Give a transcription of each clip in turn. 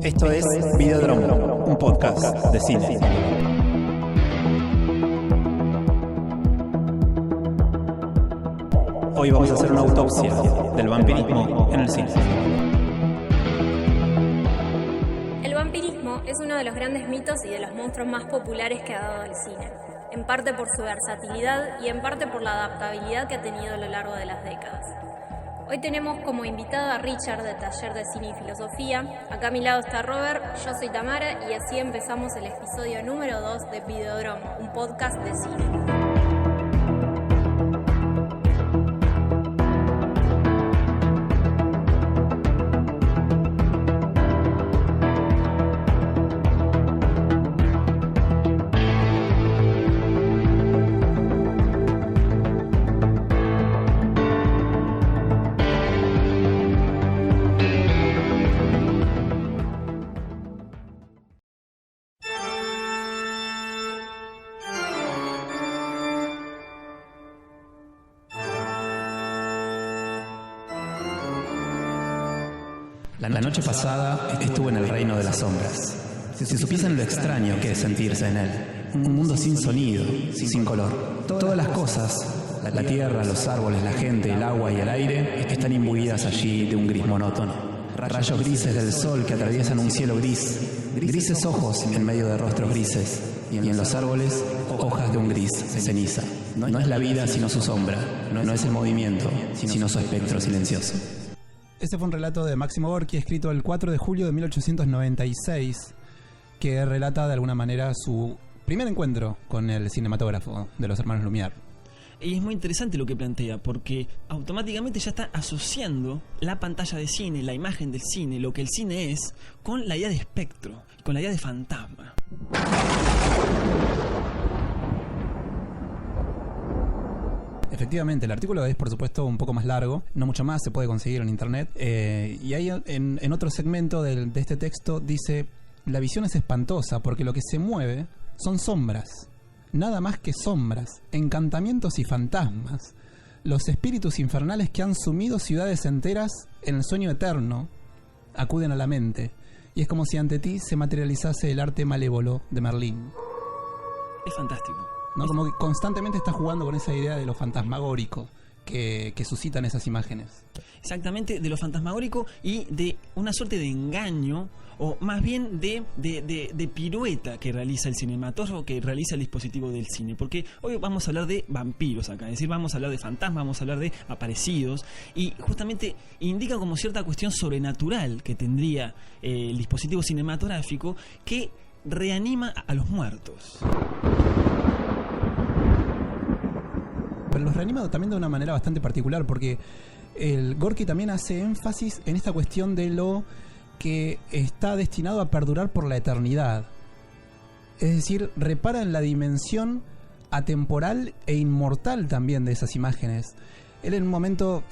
Esto es Videodrome, un podcast de cine. Hoy vamos a hacer una autopsia del vampirismo en el cine. El vampirismo es uno de los grandes mitos y de los monstruos más populares que ha dado el cine, en parte por su versatilidad y en parte por la adaptabilidad que ha tenido a lo largo de las décadas. Hoy tenemos como invitado a Richard de Taller de Cine y Filosofía. Acá a mi lado está Robert, yo soy Tamara y así empezamos el episodio número 2 de Videodrome, un podcast de cine. La noche pasada estuve en el reino de las sombras. Si supiesen lo extraño que es sentirse en él. Un mundo sin sonido, sin color. Todas las cosas, la tierra, los árboles, la gente, el agua y el aire, están imbuidas allí de un gris monótono. Rayos grises del sol que atraviesan un cielo gris. Grises ojos en medio de rostros grises. Y en los árboles, hojas de un gris ceniza. No es la vida sino su sombra. No es el movimiento sino su espectro silencioso. Este fue un relato de Máximo Gorki, escrito el 4 de julio de 1896, que relata de alguna manera su primer encuentro con el cinematógrafo de los hermanos Lumière. Y es muy interesante lo que plantea, porque automáticamente ya está asociando la pantalla de cine, la imagen del cine, lo que el cine es, con la idea de espectro, con la idea de fantasma. Efectivamente, el artículo es por supuesto un poco más largo, no mucho más, se puede conseguir en internet. Y ahí en otro segmento de este texto dice: la visión es espantosa porque lo que se mueve son sombras, nada más que sombras, encantamientos y fantasmas, los espíritus infernales que han sumido ciudades enteras en el sueño eterno acuden a la mente, y es como si ante ti se materializase el arte malévolo de Merlín. Es fantástico, ¿no? Como que constantemente está jugando con esa idea de lo fantasmagórico que suscitan esas imágenes. Exactamente, de lo fantasmagórico y de una suerte de engaño, o más bien de pirueta que realiza el cinematógrafo, que realiza el dispositivo del cine. Porque hoy vamos a hablar de vampiros acá, es decir, vamos a hablar de fantasmas, vamos a hablar de aparecidos, y justamente indica como cierta cuestión sobrenatural que tendría el dispositivo cinematográfico que reanima a los muertos. Pero los reanima también de una manera bastante particular, porque el Gorki también hace énfasis en esta cuestión de lo que está destinado a perdurar por la eternidad. Es decir, repara en la dimensión atemporal e inmortal también de esas imágenes. Él en un momento,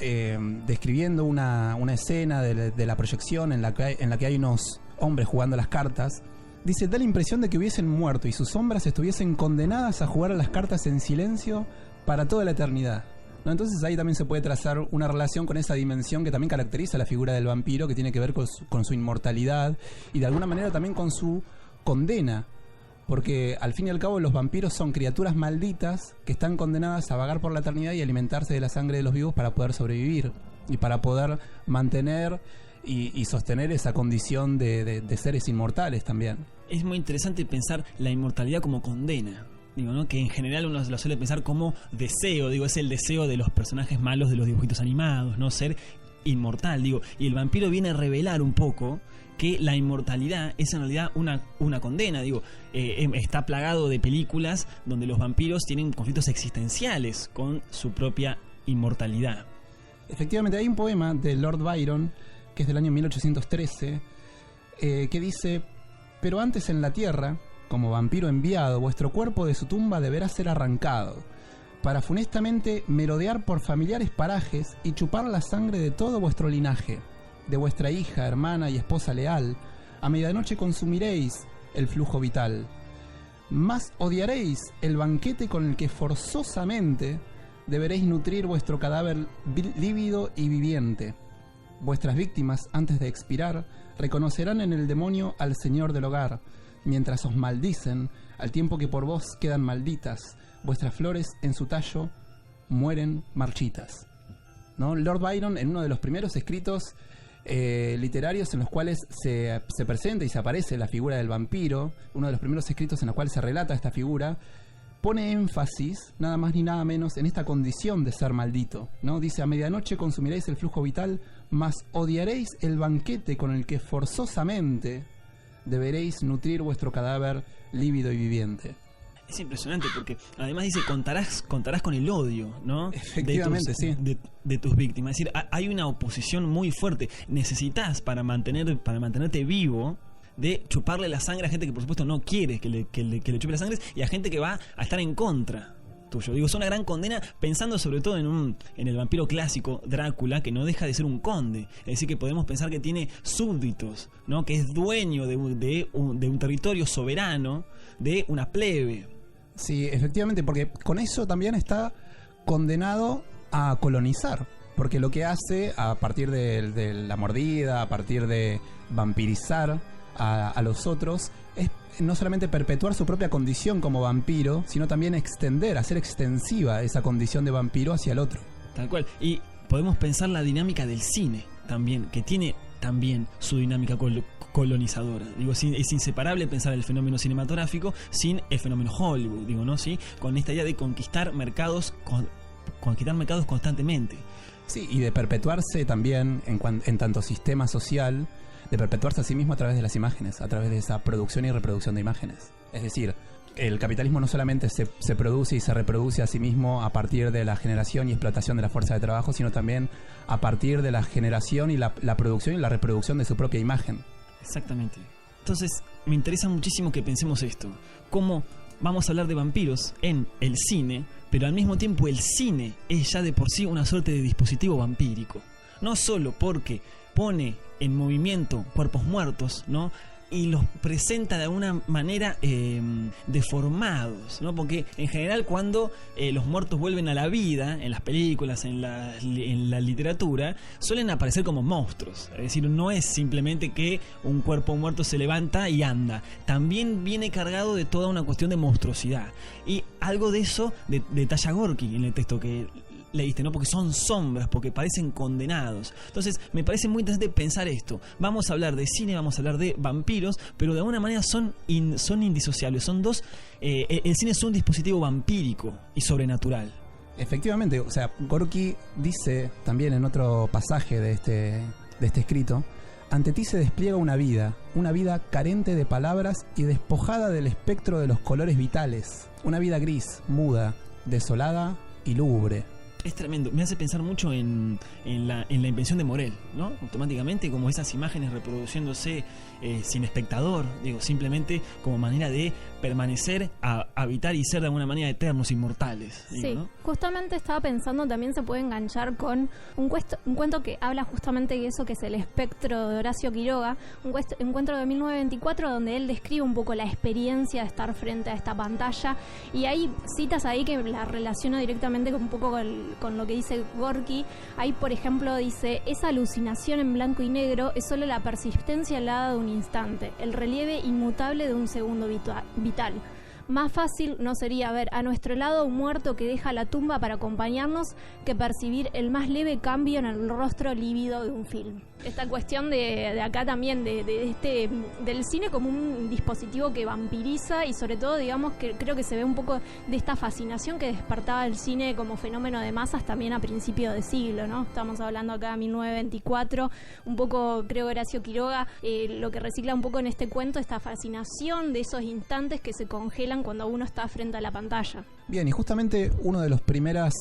describiendo una escena de la proyección en la que hay unos hombres jugando a las cartas, dice: da la impresión de que hubiesen muerto y sus sombras estuviesen condenadas a jugar a las cartas en silencio para toda la eternidad, ¿no? Entonces ahí también se puede trazar una relación con esa dimensión que también caracteriza la figura del vampiro, que tiene que ver con su inmortalidad y de alguna manera también con su condena, porque al fin y al cabo los vampiros son criaturas malditas que están condenadas a vagar por la eternidad y alimentarse de la sangre de los vivos para poder sobrevivir y para poder mantener y sostener esa condición de seres inmortales también. Es muy interesante pensar la inmortalidad como condena. Digo, ¿no? Que en general uno lo suele pensar como deseo, digo, es el deseo de los personajes malos de los dibujitos animados, ¿no? Ser inmortal, digo, y el vampiro viene a revelar un poco que la inmortalidad es en realidad una condena, digo, está plagado de películas donde los vampiros tienen conflictos existenciales con su propia inmortalidad. Efectivamente, hay un poema de Lord Byron, que es del año 1813, que dice: pero antes en la tierra, como vampiro enviado, vuestro cuerpo de su tumba deberá ser arrancado, para funestamente merodear por familiares parajes y chupar la sangre de todo vuestro linaje, de vuestra hija, hermana y esposa leal. A medianoche consumiréis el flujo vital. Más odiaréis el banquete con el que forzosamente deberéis nutrir vuestro cadáver lívido y viviente. Vuestras víctimas, antes de expirar, reconocerán en el demonio al señor del hogar, mientras os maldicen, al tiempo que por vos quedan malditas, vuestras flores en su tallo mueren marchitas. ¿No? Lord Byron, en uno de los primeros escritos literarios en los cuales se presenta y se aparece la figura del vampiro, uno de los primeros escritos en los cuales se relata esta figura, pone énfasis, nada más ni nada menos, en esta condición de ser maldito, ¿no? Dice: a medianoche consumiréis el flujo vital, mas odiaréis el banquete con el que forzosamente deberéis nutrir vuestro cadáver lívido y viviente. Es impresionante porque además dice contarás con el odio, ¿no? Efectivamente, sí. De tus víctimas. Es decir, hay una oposición muy fuerte. Necesitas para mantenerte vivo de chuparle la sangre a gente que por supuesto no quiere que le chupe la sangre, y a gente que va a estar en contra tuyo. Digo, es una gran condena, pensando sobre todo en el vampiro clásico Drácula, que no deja de ser un conde. Es decir, que podemos pensar que tiene súbditos, ¿no? Que es dueño de un territorio soberano, de una plebe. Sí, efectivamente, porque con eso también está condenado a colonizar, porque lo que hace a partir de la mordida, a partir de vampirizar a los otros, es no solamente perpetuar su propia condición como vampiro, sino también hacer extensiva esa condición de vampiro hacia el otro. Tal cual. Y podemos pensar la dinámica del cine también, que tiene también su dinámica colonizadora. Digo, es inseparable pensar el fenómeno cinematográfico sin el fenómeno Hollywood, digo, ¿no? ¿Sí? Con esta idea de conquistar mercados constantemente. Sí, y de perpetuarse también en tanto sistema social, de perpetuarse a sí mismo a través de las imágenes, a través de esa producción y reproducción de imágenes. Es decir, el capitalismo no solamente se produce y se reproduce a sí mismo a partir de la generación y explotación de la fuerza de trabajo, sino también a partir de la generación y la producción y la reproducción de su propia imagen. Exactamente. Entonces, me interesa muchísimo que pensemos esto. Cómo vamos a hablar de vampiros en el cine, pero al mismo tiempo el cine es ya de por sí una suerte de dispositivo vampírico. No solo porque pone en movimiento cuerpos muertos, ¿no? Y los presenta de alguna manera deformados, ¿no? Porque en general cuando los muertos vuelven a la vida, en las películas, en la literatura, suelen aparecer como monstruos. Es decir, no es simplemente que un cuerpo muerto se levanta y anda. También viene cargado de toda una cuestión de monstruosidad. Y algo de eso detalla Gorky en el texto que leíste, ¿no? Porque son sombras, porque parecen condenados. Entonces, me parece muy interesante pensar esto. Vamos a hablar de cine, vamos a hablar de vampiros, pero de alguna manera son indisociables. Son dos. El cine es un dispositivo vampírico y sobrenatural. Efectivamente, o sea, Gorky dice también en otro pasaje de este escrito: ante ti se despliega una vida carente de palabras y despojada del espectro de los colores vitales. Una vida gris, muda, desolada y lúgubre. Es tremendo, me hace pensar mucho en la invención de Morel, ¿no? Automáticamente, como esas imágenes reproduciéndose sin espectador, digo, simplemente como manera de permanecer, habitar y ser de alguna manera eternos, inmortales. Digo, sí, ¿no? Justamente estaba pensando, también se puede enganchar con un cuento que habla justamente de eso, que es El espectro de Horacio Quiroga, un cuento de 1924 donde él describe un poco la experiencia de estar frente a esta pantalla, y hay citas ahí que la relaciono directamente con un poco con lo que dice Gorky. Ahí, por ejemplo, dice: esa alucinación en blanco y negro es solo la persistencia helada de un instante, el relieve inmutable de un segundo vital. Más fácil no sería ver a nuestro lado un muerto que deja la tumba para acompañarnos que percibir el más leve cambio en el rostro lívido de un film. Esta cuestión de acá también del cine como un dispositivo que vampiriza, y sobre todo, digamos, que creo que se ve un poco de esta fascinación que despertaba el cine como fenómeno de masas también a principios de siglo, ¿no? Estamos hablando acá de 1924, un poco, creo, Horacio Quiroga lo que recicla un poco en este cuento, esta fascinación de esos instantes que se congelan cuando uno está frente a la pantalla. Bien, y justamente una de las primeras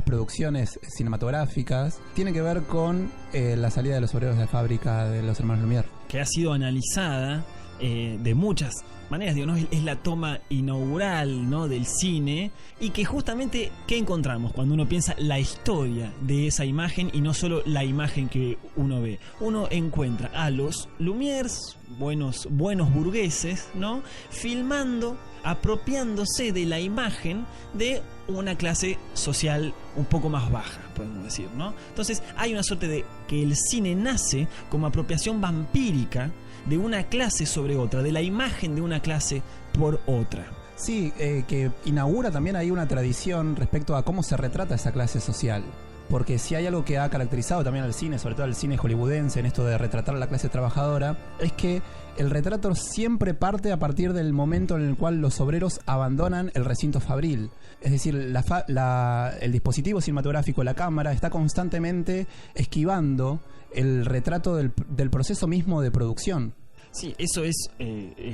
producciones cinematográficas tiene que ver con la salida de los obreros de la fábrica de los hermanos Lumière, que ha sido analizada de muchas maneras, digo, ¿no? Es la toma inaugural, ¿no?, del cine, y que justamente, ¿qué encontramos cuando uno piensa la historia de esa imagen y no solo la imagen que uno ve? Uno encuentra a los Lumières, buenos burgueses, ¿no?, filmando apropiándose de la imagen de una clase social un poco más baja, podemos decir, ¿no? Entonces hay una suerte de que el cine nace como apropiación vampírica de una clase sobre otra, de la imagen de una clase por otra. Sí, que inaugura también ahí una tradición respecto a cómo se retrata esa clase social. Porque si hay algo que ha caracterizado también al cine, sobre todo al cine hollywoodense, en esto de retratar a la clase trabajadora, es que el retrato siempre parte a partir del momento en el cual los obreros abandonan el recinto fabril. Es decir, el dispositivo cinematográfico, la cámara, está constantemente esquivando el retrato del proceso mismo de producción. Sí, eso es,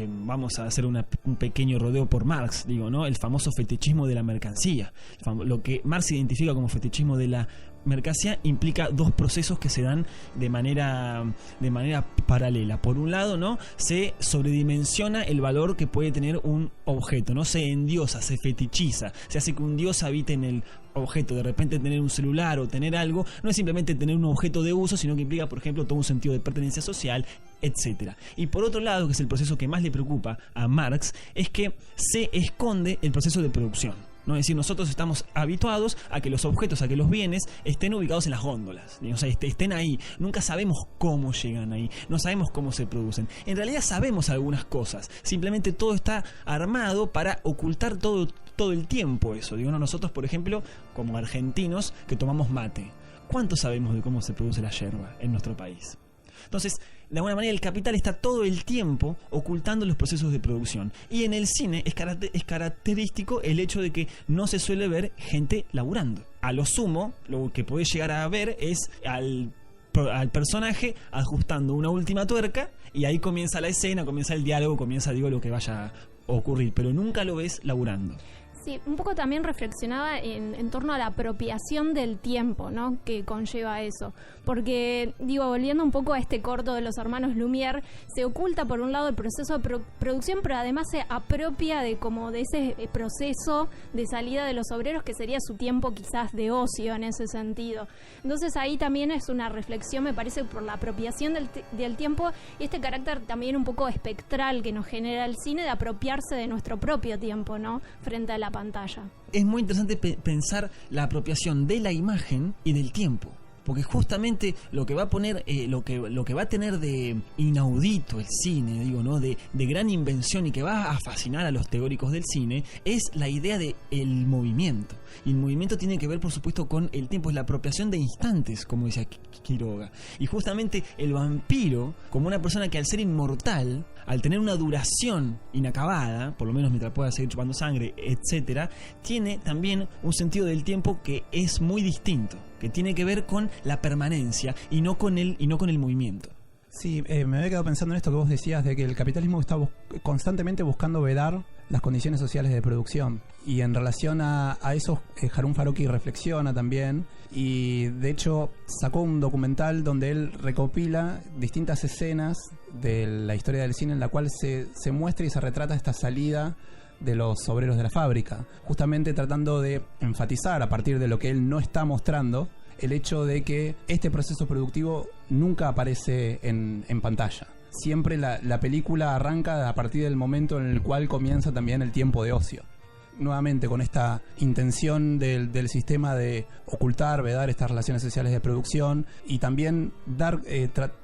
vamos a hacer un pequeño rodeo por Marx, digo, ¿no? El famoso fetichismo de la mercancía. Lo que Marx identifica como fetichismo de la mercancía implica dos procesos que se dan de manera paralela. Por un lado, ¿no?, se sobredimensiona el valor que puede tener un objeto, ¿no? Se endiosa, se fetichiza, se hace que un dios habite en el objeto. De repente tener un celular o tener algo no es simplemente tener un objeto de uso, sino que implica, por ejemplo, todo un sentido de pertenencia social, etcétera. Y por otro lado, que es el proceso que más le preocupa a Marx, es que se esconde el proceso de producción, ¿no? Es decir, nosotros estamos habituados a que los objetos, a que los bienes estén ubicados en las góndolas, o sea, estén ahí. Nunca sabemos cómo llegan ahí, no sabemos cómo se producen. En realidad sabemos algunas cosas, simplemente todo está armado para ocultar todo el tiempo eso. Digo, nosotros, por ejemplo, como argentinos que tomamos mate, ¿cuánto sabemos de cómo se produce la yerba en nuestro país? Entonces, de alguna manera, el capital está todo el tiempo ocultando los procesos de producción. Y en el cine es característico el hecho de que no se suele ver gente laburando. A lo sumo, lo que podés llegar a ver es al personaje ajustando una última tuerca, y ahí comienza la escena, comienza el diálogo, comienza, lo que vaya a ocurrir, pero nunca lo ves laburando. Sí, un poco también reflexionaba en torno a la apropiación del tiempo, ¿no?, que conlleva eso. Porque, volviendo un poco a este corto de los hermanos Lumière, se oculta por un lado el proceso de producción, pero además se apropia de ese proceso de salida de los obreros, que sería su tiempo quizás de ocio en ese sentido. Entonces ahí también es una reflexión, me parece, por la apropiación del tiempo, y este carácter también un poco espectral que nos genera el cine, de apropiarse de nuestro propio tiempo, ¿no?, frente a la pantalla. Es muy interesante pensar la apropiación de la imagen y del tiempo, porque justamente lo que va a poner, lo que va a tener de inaudito el cine, ¿no?, de gran invención, y que va a fascinar a los teóricos del cine, es la idea de el movimiento. Y el movimiento tiene que ver, por supuesto, con el tiempo, es la apropiación de instantes, como decía Quiroga. Y justamente el vampiro, como una persona que, al ser inmortal, al tener una duración inacabada, por lo menos mientras pueda seguir chupando sangre, etcétera, tiene también un sentido del tiempo que es muy distinto, que tiene que ver con la permanencia y no con el movimiento. Sí, me había quedado pensando en esto que vos decías, de que el capitalismo está constantemente buscando vedar las condiciones sociales de producción. Y en relación a eso, Harun Farocki reflexiona también, y de hecho sacó un documental donde él recopila distintas escenas de la historia del cine en la cual se muestra y se retrata esta salida de los obreros de la fábrica, justamente tratando de enfatizar, a partir de lo que él no está mostrando, el hecho de que este proceso productivo nunca aparece en pantalla. Siempre la película arranca a partir del momento en el cual comienza también el tiempo de ocio. Nuevamente, con esta intención del sistema de ocultar, vedar estas relaciones sociales de producción, y también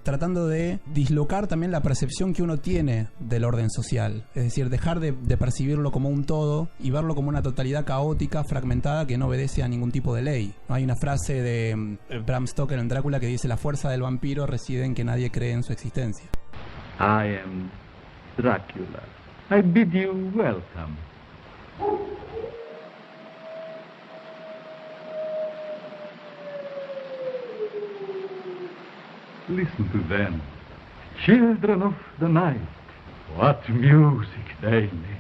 tratando de dislocar también la percepción que uno tiene del orden social. Es decir, dejar de percibirlo como un todo y verlo como una totalidad caótica, fragmentada, que no obedece a ningún tipo de ley. Hay una frase de Bram Stoker en Drácula que dice: la fuerza del vampiro reside en que nadie cree en su existencia. I am Dracula. I bid you welcome. Listen to them, children of the night. What music they make.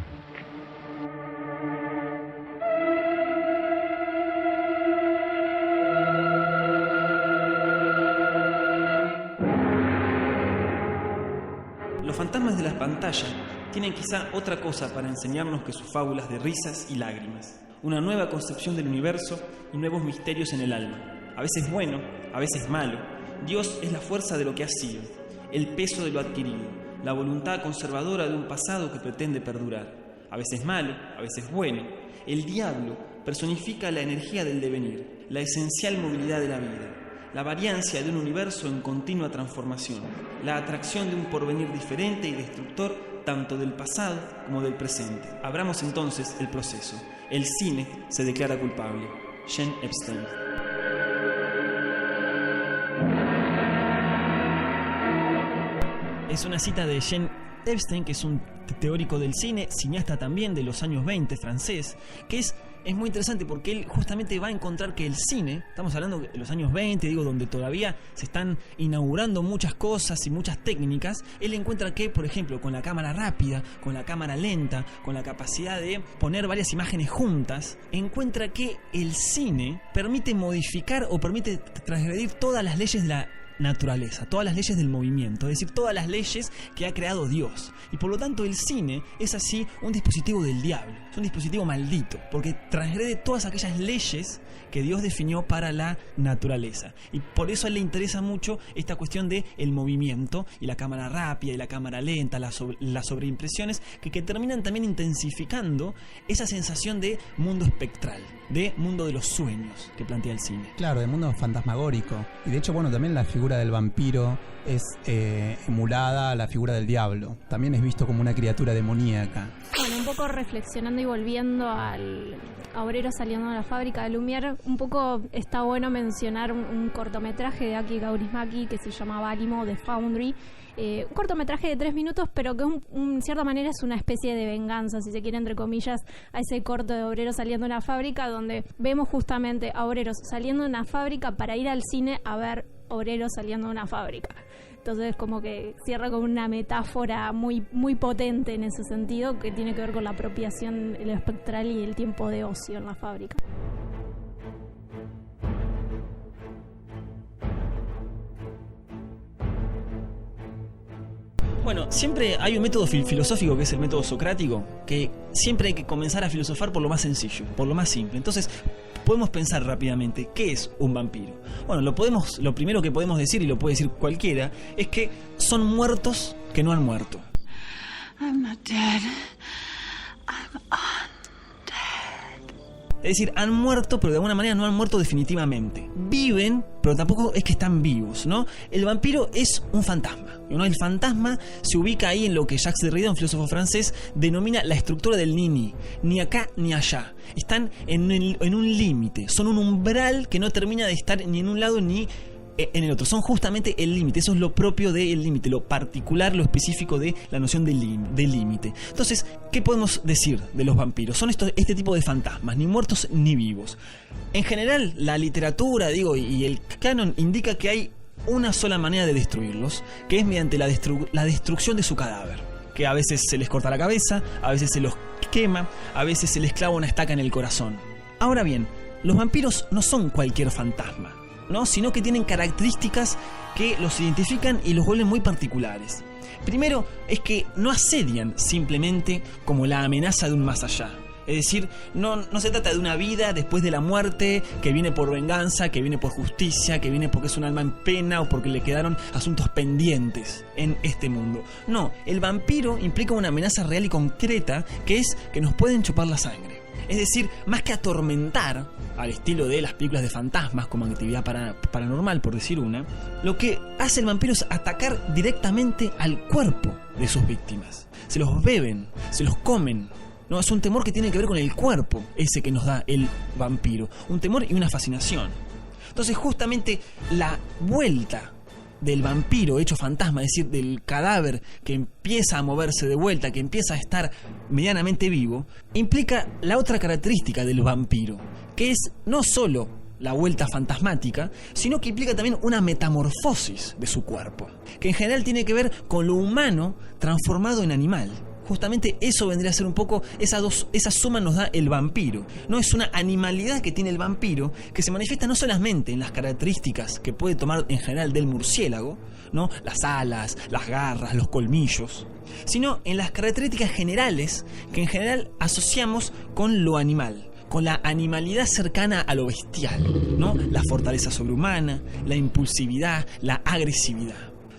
Los fantasmas de las pantallas tienen quizá otra cosa para enseñarnos que sus fábulas de risas y lágrimas. Una nueva concepción del universo y nuevos misterios en el alma. A veces bueno, a veces malo. Dios es la fuerza de lo que ha sido, el peso de lo adquirido, la voluntad conservadora de un pasado que pretende perdurar. a veces malo, a veces bueno. El diablo personifica la energía del devenir, la esencial movilidad de la vida, la variancia de un universo en continua transformación, la atracción de un porvenir diferente y destructor tanto del pasado como del presente. Abramos entonces el proceso. El cine se declara culpable. Jean Epstein. Es una cita de Jean Epstein, que es un teórico del cine, cineasta también de los años 20, francés, que es muy interesante porque él justamente va a encontrar que el cine, estamos hablando de los años 20, donde todavía se están inaugurando muchas cosas y muchas técnicas, él encuentra que, por ejemplo, con la cámara rápida, con la cámara lenta, con la capacidad de poner varias imágenes juntas, encuentra que el cine permite modificar o permite transgredir todas las leyes de la naturaleza, todas las leyes del movimiento, es decir, todas las leyes que ha creado Dios. Y por lo tanto el cine es así un dispositivo del diablo, es un dispositivo maldito, porque transgrede todas aquellas leyes que Dios definió para la naturaleza. Y por eso a él le interesa mucho esta cuestión de el movimiento y la cámara rápida y la cámara lenta, las sobreimpresiones que terminan también intensificando esa sensación de mundo espectral, de mundo de los sueños que plantea el cine. Claro, de mundo fantasmagórico. Y de hecho, bueno, también la figura del vampiro es emulada a la figura del diablo. También es visto como una criatura demoníaca. Bueno, un poco reflexionando y volviendo a Obreros saliendo de la fábrica de Lumière, un poco está bueno mencionar un cortometraje de Aki Kaurismäki que se llama Valimo, The Foundry. Un cortometraje de 3 minutos, pero que en cierta manera es una especie de venganza, si se quiere, entre comillas, a ese corto de obreros saliendo de una fábrica, donde vemos justamente a obreros saliendo de una fábrica para ir al cine a ver obreros saliendo de una fábrica. Entonces como que cierra con una metáfora muy, muy potente en ese sentido, que tiene que ver con la apropiación, el espectral y el tiempo de ocio en la fábrica. Bueno, siempre hay un método filosófico que es el método socrático, que siempre hay que comenzar a filosofar por lo más sencillo, por lo más simple. Entonces, podemos pensar rápidamente, ¿qué es un vampiro? Bueno, lo primero que podemos decir, y lo puede decir cualquiera, es que son muertos que no han muerto. I'm not dead. I'm undead. Es decir, han muerto, pero de alguna manera no han muerto definitivamente. Viven, pero tampoco es que están vivos, ¿no? El vampiro es un fantasma, ¿no? El fantasma se ubica ahí en lo que Jacques Derrida, un filósofo francés, denomina la estructura del ni acá ni allá. Están en un límite, son un umbral que no termina de estar ni en un lado ni en el otro. Son justamente el límite. Eso es lo propio del límite, lo particular, lo específico de la noción del límite. Entonces, ¿qué podemos decir de los vampiros? Son este tipo de fantasmas, ni muertos ni vivos. En general, la literatura, y el canon indica que hay una sola manera de destruirlos, que es mediante la destrucción de su cadáver. Que a veces se les corta la cabeza, a veces se los quema, a veces se les clava una estaca en el corazón. Ahora bien, los vampiros no son cualquier fantasma, ¿no? Sino que tienen características que los identifican y los vuelven muy particulares. Primero es que no asedian simplemente como la amenaza de un más allá. Es decir, no se trata de una vida después de la muerte que viene por venganza, que viene por justicia, que viene porque es un alma en pena o porque le quedaron asuntos pendientes en este mundo. No, el vampiro implica una amenaza real y concreta, que es que nos pueden chupar la sangre. Es decir, más que atormentar, al estilo de las películas de fantasmas como actividad paranormal, por decir una, lo que hace el vampiro es atacar directamente al cuerpo de sus víctimas. Se los beben, se los comen. No, es un temor que tiene que ver con el cuerpo, ese que nos da el vampiro. Un temor y una fascinación. Entonces, justamente la vuelta del vampiro hecho fantasma, es decir, del cadáver que empieza a moverse de vuelta, que empieza a estar medianamente vivo, implica la otra característica del vampiro, que es no solo la vuelta fantasmática, sino que implica también una metamorfosis de su cuerpo, que en general tiene que ver con lo humano transformado en animal. Justamente eso vendría a ser un poco, esa suma nos da el vampiro. No es una animalidad que tiene el vampiro, que se manifiesta no solamente en las características que puede tomar en general del murciélago, ¿no? Las alas, las garras, los colmillos, sino en las características generales que en general asociamos con lo animal, con la animalidad cercana a lo bestial, ¿no? La fortaleza sobrehumana, la impulsividad, la agresividad.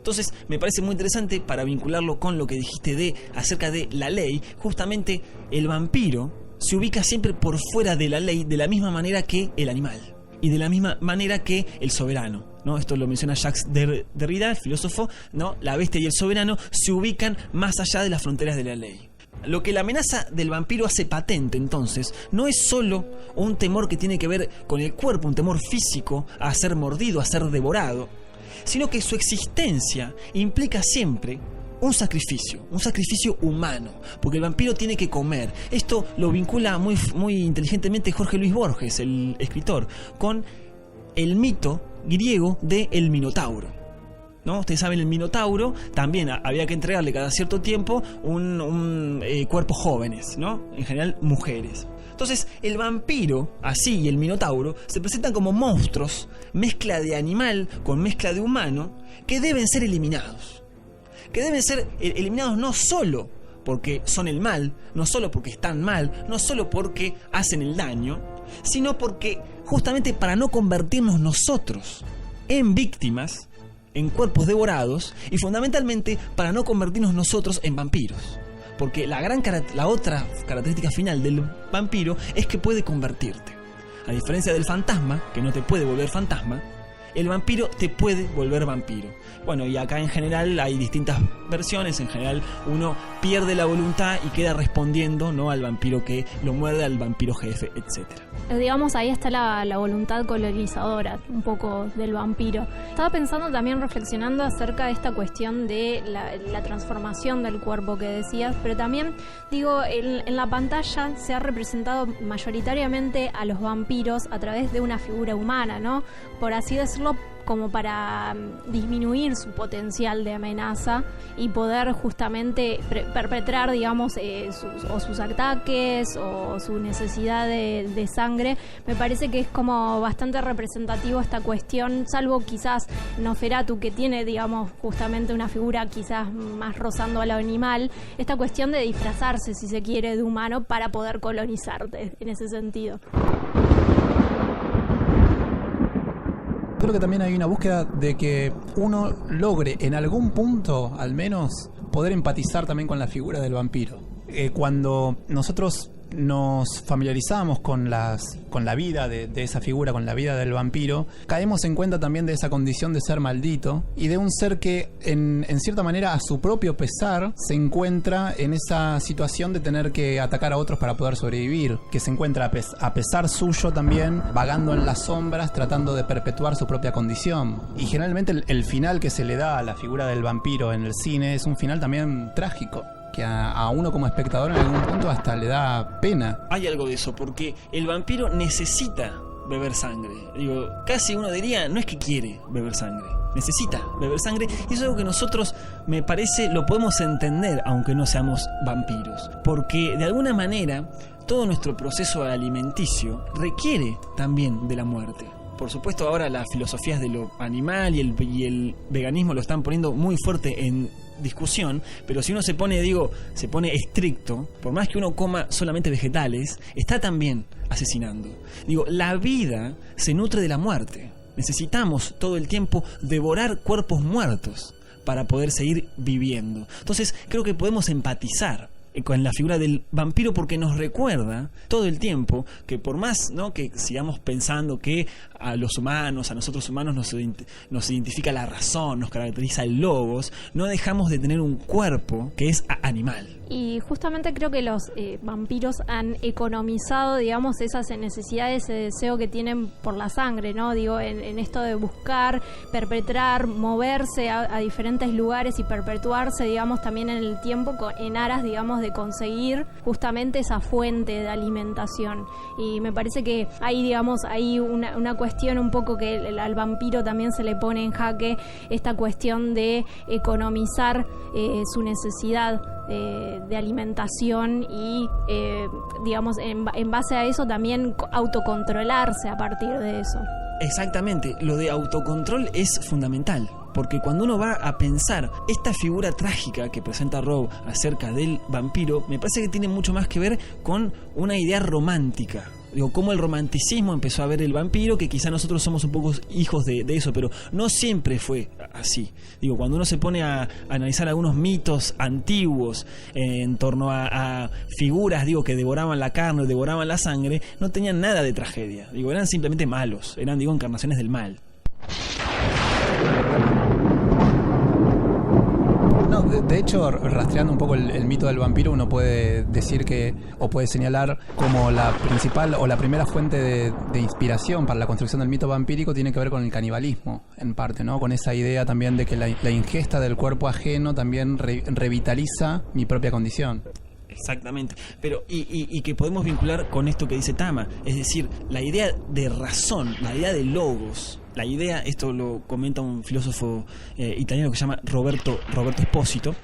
Entonces me parece muy interesante, para vincularlo con lo que dijiste acerca de la ley, justamente el vampiro se ubica siempre por fuera de la ley, de la misma manera que el animal y de la misma manera que el soberano, ¿no? Esto lo menciona Jacques Derrida, el filósofo, ¿no? La bestia y el soberano se ubican más allá de las fronteras de la ley. Lo que la amenaza del vampiro hace patente, entonces, no es solo un temor que tiene que ver con el cuerpo, un temor físico a ser mordido, a ser devorado, sino que su existencia implica siempre un sacrificio humano, porque el vampiro tiene que comer. Esto lo vincula muy inteligentemente Jorge Luis Borges, el escritor, con el mito griego del Minotauro, ¿no? Ustedes saben, el Minotauro también había que entregarle cada cierto tiempo un cuerpos jóvenes, ¿no? En general mujeres. Entonces el vampiro, así, y el Minotauro se presentan como monstruos, mezcla de animal con mezcla de humano, que deben ser eliminados. Que deben ser eliminados no solo porque son el mal, no solo porque están mal, no solo porque hacen el daño, sino porque justamente para no convertirnos nosotros en víctimas, en cuerpos devorados, y fundamentalmente para no convertirnos nosotros en vampiros. Porque la otra característica final del vampiro es que puede convertirte. A diferencia del fantasma, que no te puede volver fantasma, el vampiro te puede volver vampiro. Bueno, y acá en general hay distintas versiones. En general uno pierde la voluntad y queda respondiendo, ¿no?, al vampiro que lo muerde, al vampiro jefe, etcétera. Digamos, ahí está la voluntad colonizadora un poco del vampiro. Estaba pensando también, reflexionando acerca de esta cuestión de la transformación del cuerpo que decías, pero también, digo, en la pantalla se ha representado mayoritariamente a los vampiros a través de una figura humana, ¿no? Por así decirlo, como para disminuir su potencial de amenaza y poder justamente perpetrar, digamos, sus ataques o su necesidad de sangre. Me parece que es como bastante representativo esta cuestión, salvo quizás Nosferatu, que tiene, digamos, justamente una figura quizás más rozando a lo animal, esta cuestión de disfrazarse, si se quiere, de humano para poder colonizarte, en ese sentido. Creo que también hay una búsqueda de que uno logre en algún punto, al menos, poder empatizar también con la figura del vampiro. Cuando nosotros nos familiarizamos con la vida de esa figura, con la vida del vampiro, caemos en cuenta también de esa condición de ser maldito y de un ser que en cierta manera, a su propio pesar, se encuentra en esa situación de tener que atacar a otros para poder sobrevivir, que se encuentra a pesar suyo también vagando en las sombras, tratando de perpetuar su propia condición. Y generalmente el final que se le da a la figura del vampiro en el cine es un final también trágico, que a uno como espectador en algún punto hasta le da pena. Hay algo de eso, porque el vampiro necesita beber sangre. Digo, casi uno diría, no es que quiere beber sangre, necesita beber sangre, y eso es algo que nosotros, me parece, lo podemos entender aunque no seamos vampiros, porque de alguna manera todo nuestro proceso alimenticio requiere también de la muerte. Por supuesto, ahora las filosofías de lo animal y el veganismo lo están poniendo muy fuerte en discusión, pero si uno se pone estricto, por más que uno coma solamente vegetales, está también asesinando. Digo, la vida se nutre de la muerte. Necesitamos todo el tiempo devorar cuerpos muertos para poder seguir viviendo. Entonces, creo que podemos empatizar con la figura del vampiro, porque nos recuerda todo el tiempo que por más, ¿no?, que sigamos pensando que a nosotros humanos nos identifica la razón, nos caracteriza el logos, no dejamos de tener un cuerpo que es animal. Y justamente creo que los vampiros han economizado, digamos, esas necesidades, ese deseo que tienen por la sangre, ¿no? Digo, en esto de buscar, perpetrar, moverse a diferentes lugares y perpetuarse, digamos, también en el tiempo en aras, digamos, de conseguir justamente esa fuente de alimentación. Y me parece que hay, digamos, hay una cuestión un poco que al vampiro también se le pone en jaque, esta cuestión de economizar su necesidad de alimentación y, digamos, en base a eso también autocontrolarse a partir de eso. Exactamente, lo de autocontrol es fundamental, porque cuando uno va a pensar esta figura trágica que presenta Rowe acerca del vampiro, me parece que tiene mucho más que ver con una idea romántica Digo, cómo el romanticismo empezó a ver el vampiro, que quizá nosotros somos un poco hijos de eso, pero no siempre fue así. Digo, cuando uno se pone a analizar algunos mitos antiguos en torno a figuras, digo, que devoraban la carne o devoraban la sangre, no tenían nada de tragedia. Digo, eran simplemente malos, eran, digo, encarnaciones del mal. No, de hecho, rastreando un poco el mito del vampiro, uno puede decir que, o puede señalar como la principal o la primera fuente de inspiración para la construcción del mito vampírico tiene que ver con el canibalismo, en parte, ¿no? Con esa idea también de que la ingesta del cuerpo ajeno también revitaliza mi propia condición. Exactamente, pero y que podemos vincular con esto que dice Tama, es decir, la idea de razón, la idea de logos, la idea, esto lo comenta un filósofo italiano que se llama Roberto Espósito,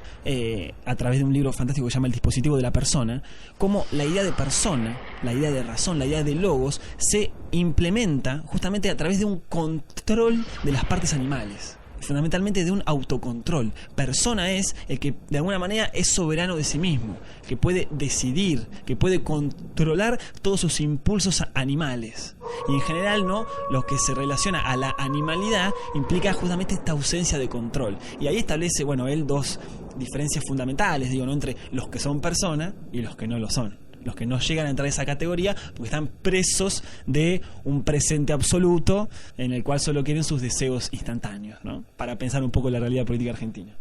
a través de un libro fantástico que se llama El dispositivo de la persona, como la idea de persona, la idea de razón, la idea de logos se implementa justamente a través de un control de las partes animales, fundamentalmente de un autocontrol. Persona es el que de alguna manera es soberano de sí mismo, que puede decidir, que puede controlar todos sus impulsos animales. Y en general, ¿no?, lo que se relaciona a la animalidad implica justamente esta ausencia de control. Y ahí establece, bueno, él dos diferencias fundamentales, digo, ¿no?, entre los que son personas y los que no lo son. Los que no llegan a entrar a esa categoría porque están presos de un presente absoluto en el cual solo quieren sus deseos instantáneos, ¿no? Para pensar un poco en la realidad política argentina.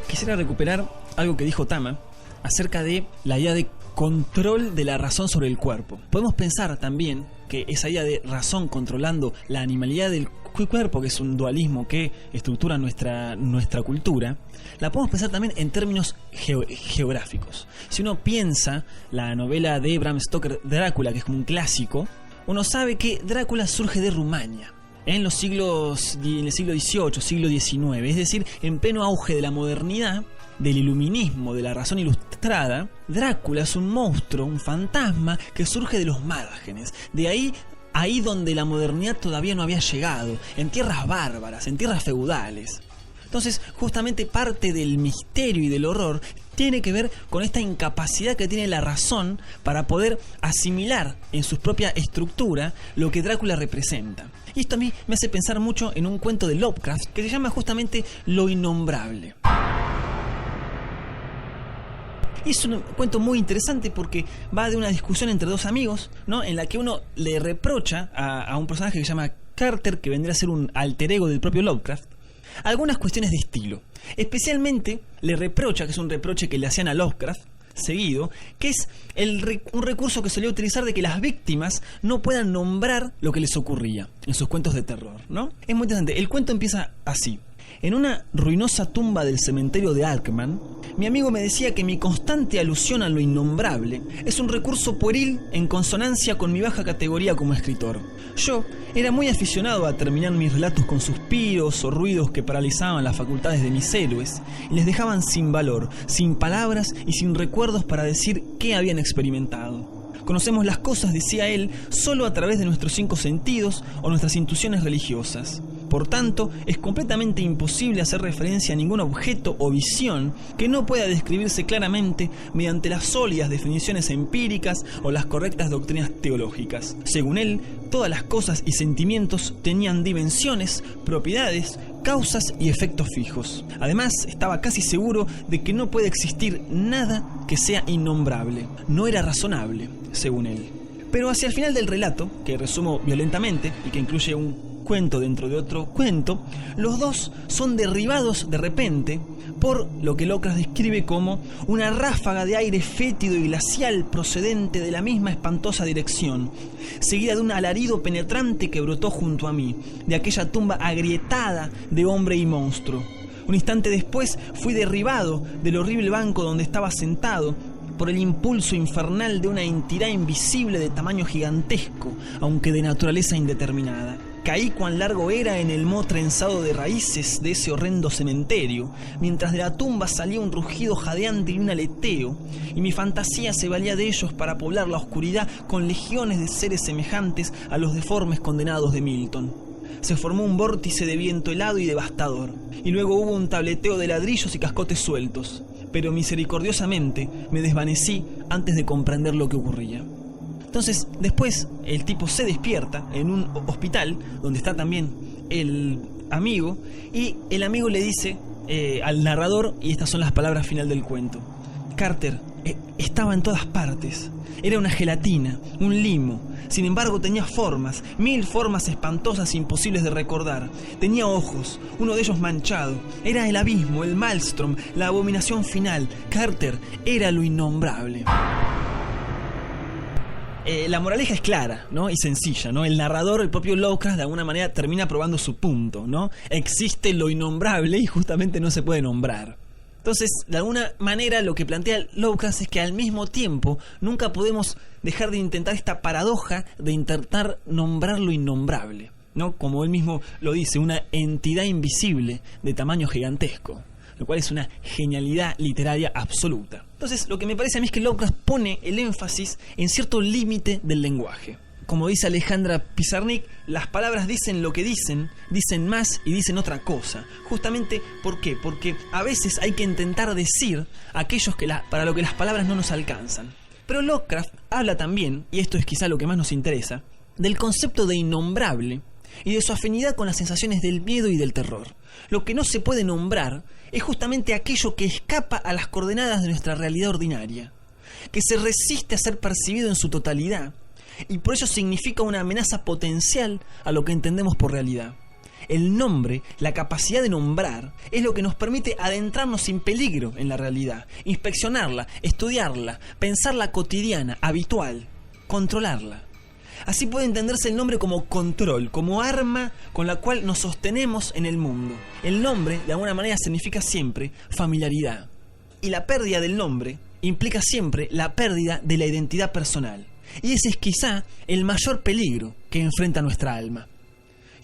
Quisiera recuperar algo que dijo Tama acerca de la idea de control de la razón sobre el cuerpo. Podemos pensar también que esa idea de razón controlando la animalidad del cuerpo, que es un dualismo que estructura nuestra cultura, la podemos pensar también en términos geográficos. Si uno piensa la novela de Bram Stoker, Drácula, que es como un clásico, uno sabe que Drácula surge de Rumania en el siglo XVIII, siglo XIX, es decir, en pleno auge de la modernidad, del iluminismo, de la razón ilustrada. Drácula es un monstruo, un fantasma que surge de los márgenes, de ahí donde la modernidad todavía no había llegado, en tierras bárbaras, en tierras feudales. Entonces, justamente parte del misterio y del horror tiene que ver con esta incapacidad que tiene la razón para poder asimilar en su propia estructura lo que Drácula representa. Y esto a mí me hace pensar mucho en un cuento de Lovecraft que se llama justamente Lo Innombrable. Y es un cuento muy interesante porque va de una discusión entre dos amigos, ¿no?, en la que uno le reprocha a un personaje que se llama Carter, que vendría a ser un alter ego del propio Lovecraft, algunas cuestiones de estilo. Especialmente le reprocha, que es un reproche que le hacían a Lovecraft seguido, que es un recurso que solía utilizar de que las víctimas no puedan nombrar lo que les ocurría en sus cuentos de terror, ¿no? Es muy interesante. El cuento empieza así. En una ruinosa tumba del cementerio de Alkman, mi amigo me decía que mi constante alusión a lo innombrable es un recurso pueril en consonancia con mi baja categoría como escritor. Yo era muy aficionado a terminar mis relatos con suspiros o ruidos que paralizaban las facultades de mis héroes y les dejaban sin valor, sin palabras y sin recuerdos para decir qué habían experimentado. Conocemos las cosas, decía él, solo a través de nuestros 5 sentidos o nuestras intuiciones religiosas. Por tanto, es completamente imposible hacer referencia a ningún objeto o visión que no pueda describirse claramente mediante las sólidas definiciones empíricas o las correctas doctrinas teológicas. Según él, todas las cosas y sentimientos tenían dimensiones, propiedades, causas y efectos fijos. Además, estaba casi seguro de que no puede existir nada que sea innombrable. No era razonable, según él. Pero hacia el final del relato, que resumo violentamente y que incluye un cuento dentro de otro cuento, los dos son derribados de repente por lo que Lovecraft describe como una ráfaga de aire fétido y glacial procedente de la misma espantosa dirección, seguida de un alarido penetrante que brotó junto a mí, de aquella tumba agrietada de hombre y monstruo. Un instante después fui derribado del horrible banco donde estaba sentado por el impulso infernal de una entidad invisible de tamaño gigantesco, aunque de naturaleza indeterminada. Caí cuán largo era en el moho trenzado de raíces de ese horrendo cementerio, mientras de la tumba salía un rugido jadeante y un aleteo, y mi fantasía se valía de ellos para poblar la oscuridad con legiones de seres semejantes a los deformes condenados de Milton. Se formó un vórtice de viento helado y devastador, y luego hubo un tableteo de ladrillos y cascotes sueltos, pero misericordiosamente me desvanecí antes de comprender lo que ocurría. Entonces, después, el tipo se despierta en un hospital, donde está también el amigo, y el amigo le dice al narrador, y estas son las palabras final del cuento: Carter estaba en todas partes. Era una gelatina, un limo. Sin embargo, tenía formas, 1000 formas espantosas e imposibles de recordar. Tenía ojos, uno de ellos manchado. Era el abismo, el maelstrom, la abominación final. Carter era lo innombrable. La moraleja es clara, ¿no? Y sencilla, ¿no? El narrador, el propio Lovecraft, de alguna manera termina probando su punto, ¿no? Existe lo innombrable y justamente no se puede nombrar. Entonces, de alguna manera, lo que plantea Lovecraft es que al mismo tiempo nunca podemos dejar de intentar esta paradoja de intentar nombrar lo innombrable, ¿no? Como él mismo lo dice, una entidad invisible de tamaño gigantesco, lo cual es una genialidad literaria absoluta. Entonces, lo que me parece a mí es que Lovecraft pone el énfasis en cierto límite del lenguaje. Como dice Alejandra Pizarnik, las palabras dicen lo que dicen más y dicen otra cosa. Justamente, ¿por qué? Porque a veces hay que intentar decir aquellos para lo que las palabras no nos alcanzan. Pero Lovecraft habla también, y esto es quizá lo que más nos interesa, del concepto de innombrable y de su afinidad con las sensaciones del miedo y del terror. Lo que no se puede nombrar es justamente aquello que escapa a las coordenadas de nuestra realidad ordinaria, que se resiste a ser percibido en su totalidad, y por eso significa una amenaza potencial a lo que entendemos por realidad. El nombre, la capacidad de nombrar, es lo que nos permite adentrarnos sin peligro en la realidad, inspeccionarla, estudiarla, pensarla cotidiana, habitual, controlarla. Así puede entenderse el nombre como control, como arma con la cual nos sostenemos en el mundo. El nombre, de alguna manera, significa siempre familiaridad. Y la pérdida del nombre implica siempre la pérdida de la identidad personal. Y ese es quizá el mayor peligro que enfrenta nuestra alma.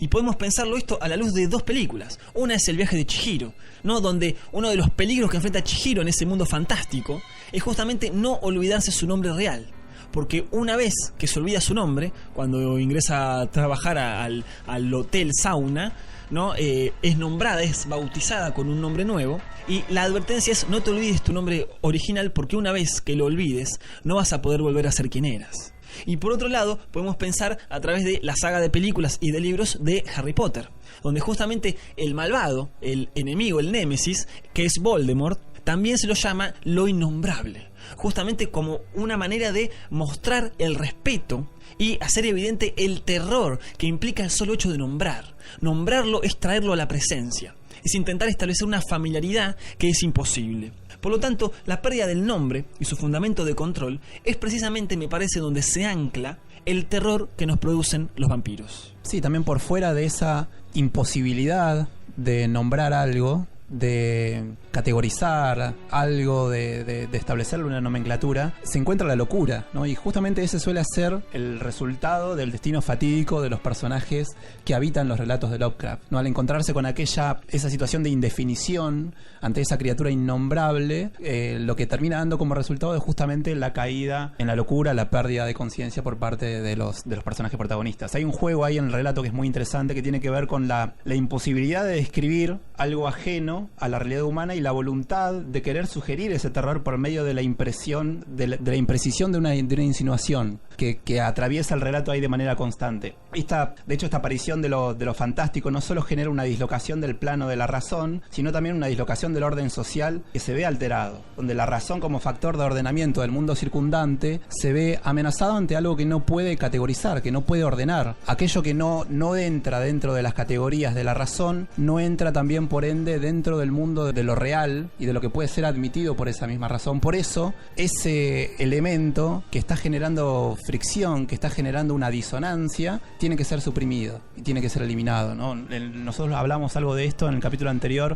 Y podemos pensarlo esto a la luz de 2 películas. Una es El viaje de Chihiro, ¿no? Donde uno de los peligros que enfrenta Chihiro en ese mundo fantástico es justamente no olvidarse su nombre real. Porque una vez que se olvida su nombre, cuando ingresa a trabajar al hotel Sauna, ¿no? Es nombrada, es bautizada con un nombre nuevo, y la advertencia es: no te olvides tu nombre original, porque una vez que lo olvides no vas a poder volver a ser quien eras. Y por otro lado, podemos pensar a través de la saga de películas y de libros de Harry Potter, donde justamente el malvado, el enemigo, el némesis, que es Voldemort, también se lo llama lo innombrable, justamente como una manera de mostrar el respeto y hacer evidente el terror que implica el solo hecho de nombrar. Nombrarlo es traerlo a la presencia, es intentar establecer una familiaridad que es imposible. Por lo tanto, la pérdida del nombre y su fundamento de control es precisamente, me parece, donde se ancla el terror que nos producen los vampiros. Sí, también por fuera de esa imposibilidad de nombrar algo, de categorizar algo, de establecerle una nomenclatura, se encuentra la locura, ¿no? Y justamente ese suele ser el resultado del destino fatídico de los personajes que habitan los relatos de Lovecraft, ¿no? Al encontrarse con esa situación de indefinición ante esa criatura innombrable, lo que termina dando como resultado es justamente la caída en la locura, la pérdida de conciencia por parte de los personajes protagonistas. Hay un juego ahí en el relato que es muy interesante, que tiene que ver con la imposibilidad de describir algo ajeno a la realidad humana y la voluntad de querer sugerir ese terror por medio de la impresión, de la imprecisión de una insinuación que atraviesa el relato ahí de manera constante. De hecho, esta aparición de lo fantástico no solo genera una dislocación del plano de la razón, sino también una dislocación del orden social que se ve alterado, donde la razón como factor de ordenamiento del mundo circundante se ve amenazado ante algo que no puede categorizar, que no puede ordenar. Aquello que no entra dentro de las categorías de la razón, no entra también por ende dentro del mundo de lo real y de lo que puede ser admitido por esa misma razón. Por eso, ese elemento que está generando fricción que está generando una disonancia tiene que ser suprimido y tiene que ser eliminado, ¿no? Nosotros hablamos algo de esto en el capítulo anterior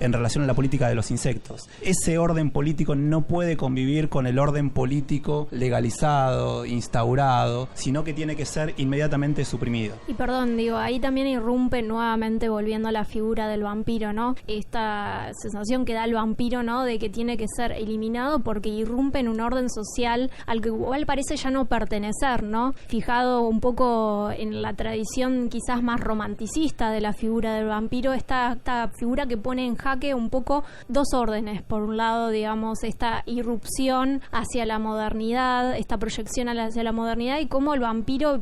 en relación a la política de los insectos. Ese orden político no puede convivir con el orden político legalizado, instaurado, sino que tiene que ser inmediatamente suprimido. Y perdón, digo, ahí también irrumpe nuevamente, volviendo a la figura del vampiro, ¿no? Esta sensación que da el vampiro, ¿no? De que tiene que ser eliminado porque irrumpe en un orden social al que igual parece ya no pertenecer, ¿no? Fijado un poco en la tradición quizás más romanticista de la figura del vampiro, esta figura que pone en jaque un poco dos órdenes. Por un lado, digamos, esta irrupción hacia la modernidad, esta proyección hacia la modernidad, y cómo el vampiro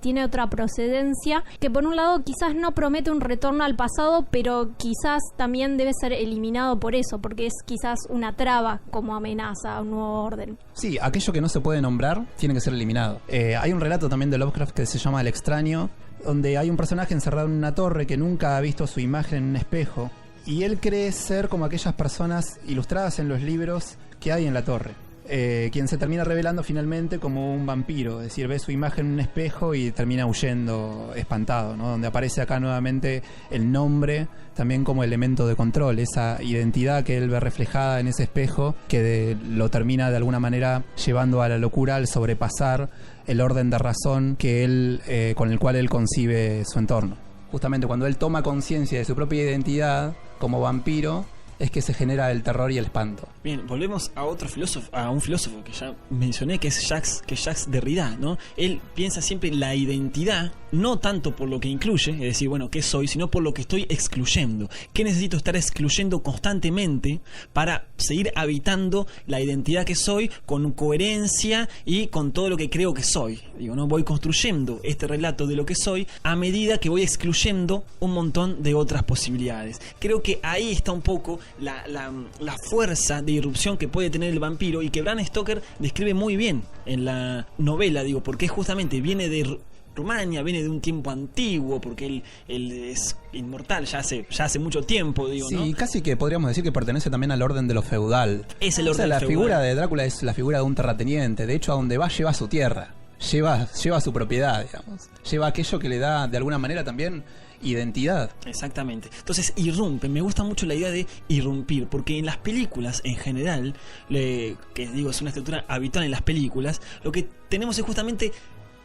tiene otra procedencia, que por un lado quizás no promete un retorno al pasado, pero quizás también debe ser eliminado por eso, porque es quizás una traba como amenaza a un nuevo orden. Sí, aquello que no se puede nombrar tiene que ser eliminado. Hay un relato también de Lovecraft que se llama El extraño, donde hay un personaje encerrado en una torre que nunca ha visto su imagen en un espejo, y él cree ser como aquellas personas ilustradas en los libros que hay en la torre. Quien se termina revelando finalmente como un vampiro, es decir, ve su imagen en un espejo y termina huyendo espantado, ¿no? Donde aparece acá nuevamente el nombre también como elemento de control, esa identidad que él ve reflejada en ese espejo que lo termina de alguna manera llevando a la locura al sobrepasar el orden de razón que él con el cual él concibe su entorno. Justamente cuando él toma conciencia de su propia identidad como vampiro, es que se genera el terror y el espanto. Bien, volvemos a otro filósofo, a un filósofo que ya mencioné, que es Jacques Derrida, ¿no? Él piensa siempre en la identidad, no tanto por lo que incluye, es decir, bueno, ¿qué soy?, sino por lo que estoy excluyendo. ¿Qué necesito estar excluyendo constantemente para seguir habitando la identidad que soy con coherencia y con todo lo que creo que soy? Digo, ¿no? Voy construyendo este relato de lo que soy a medida que voy excluyendo un montón de otras posibilidades. Creo que ahí está un poco la fuerza de irrupción que puede tener el vampiro, y que Bram Stoker describe muy bien en la novela, digo, porque justamente viene de Rumania, viene de un tiempo antiguo, porque él es inmortal ya hace mucho tiempo, digo, sí, ¿no? Sí, casi que podríamos decir que pertenece también al orden de lo feudal. Es el orden la feudal. Figura de Drácula es la figura de un terrateniente. De hecho, a donde va lleva su tierra, lleva su propiedad, digamos. Lleva aquello que le da de alguna manera también identidad. Exactamente. Entonces irrumpe. Me gusta mucho la idea de irrumpir, porque en las películas en general, que digo es una estructura habitual en las películas, lo que tenemos es justamente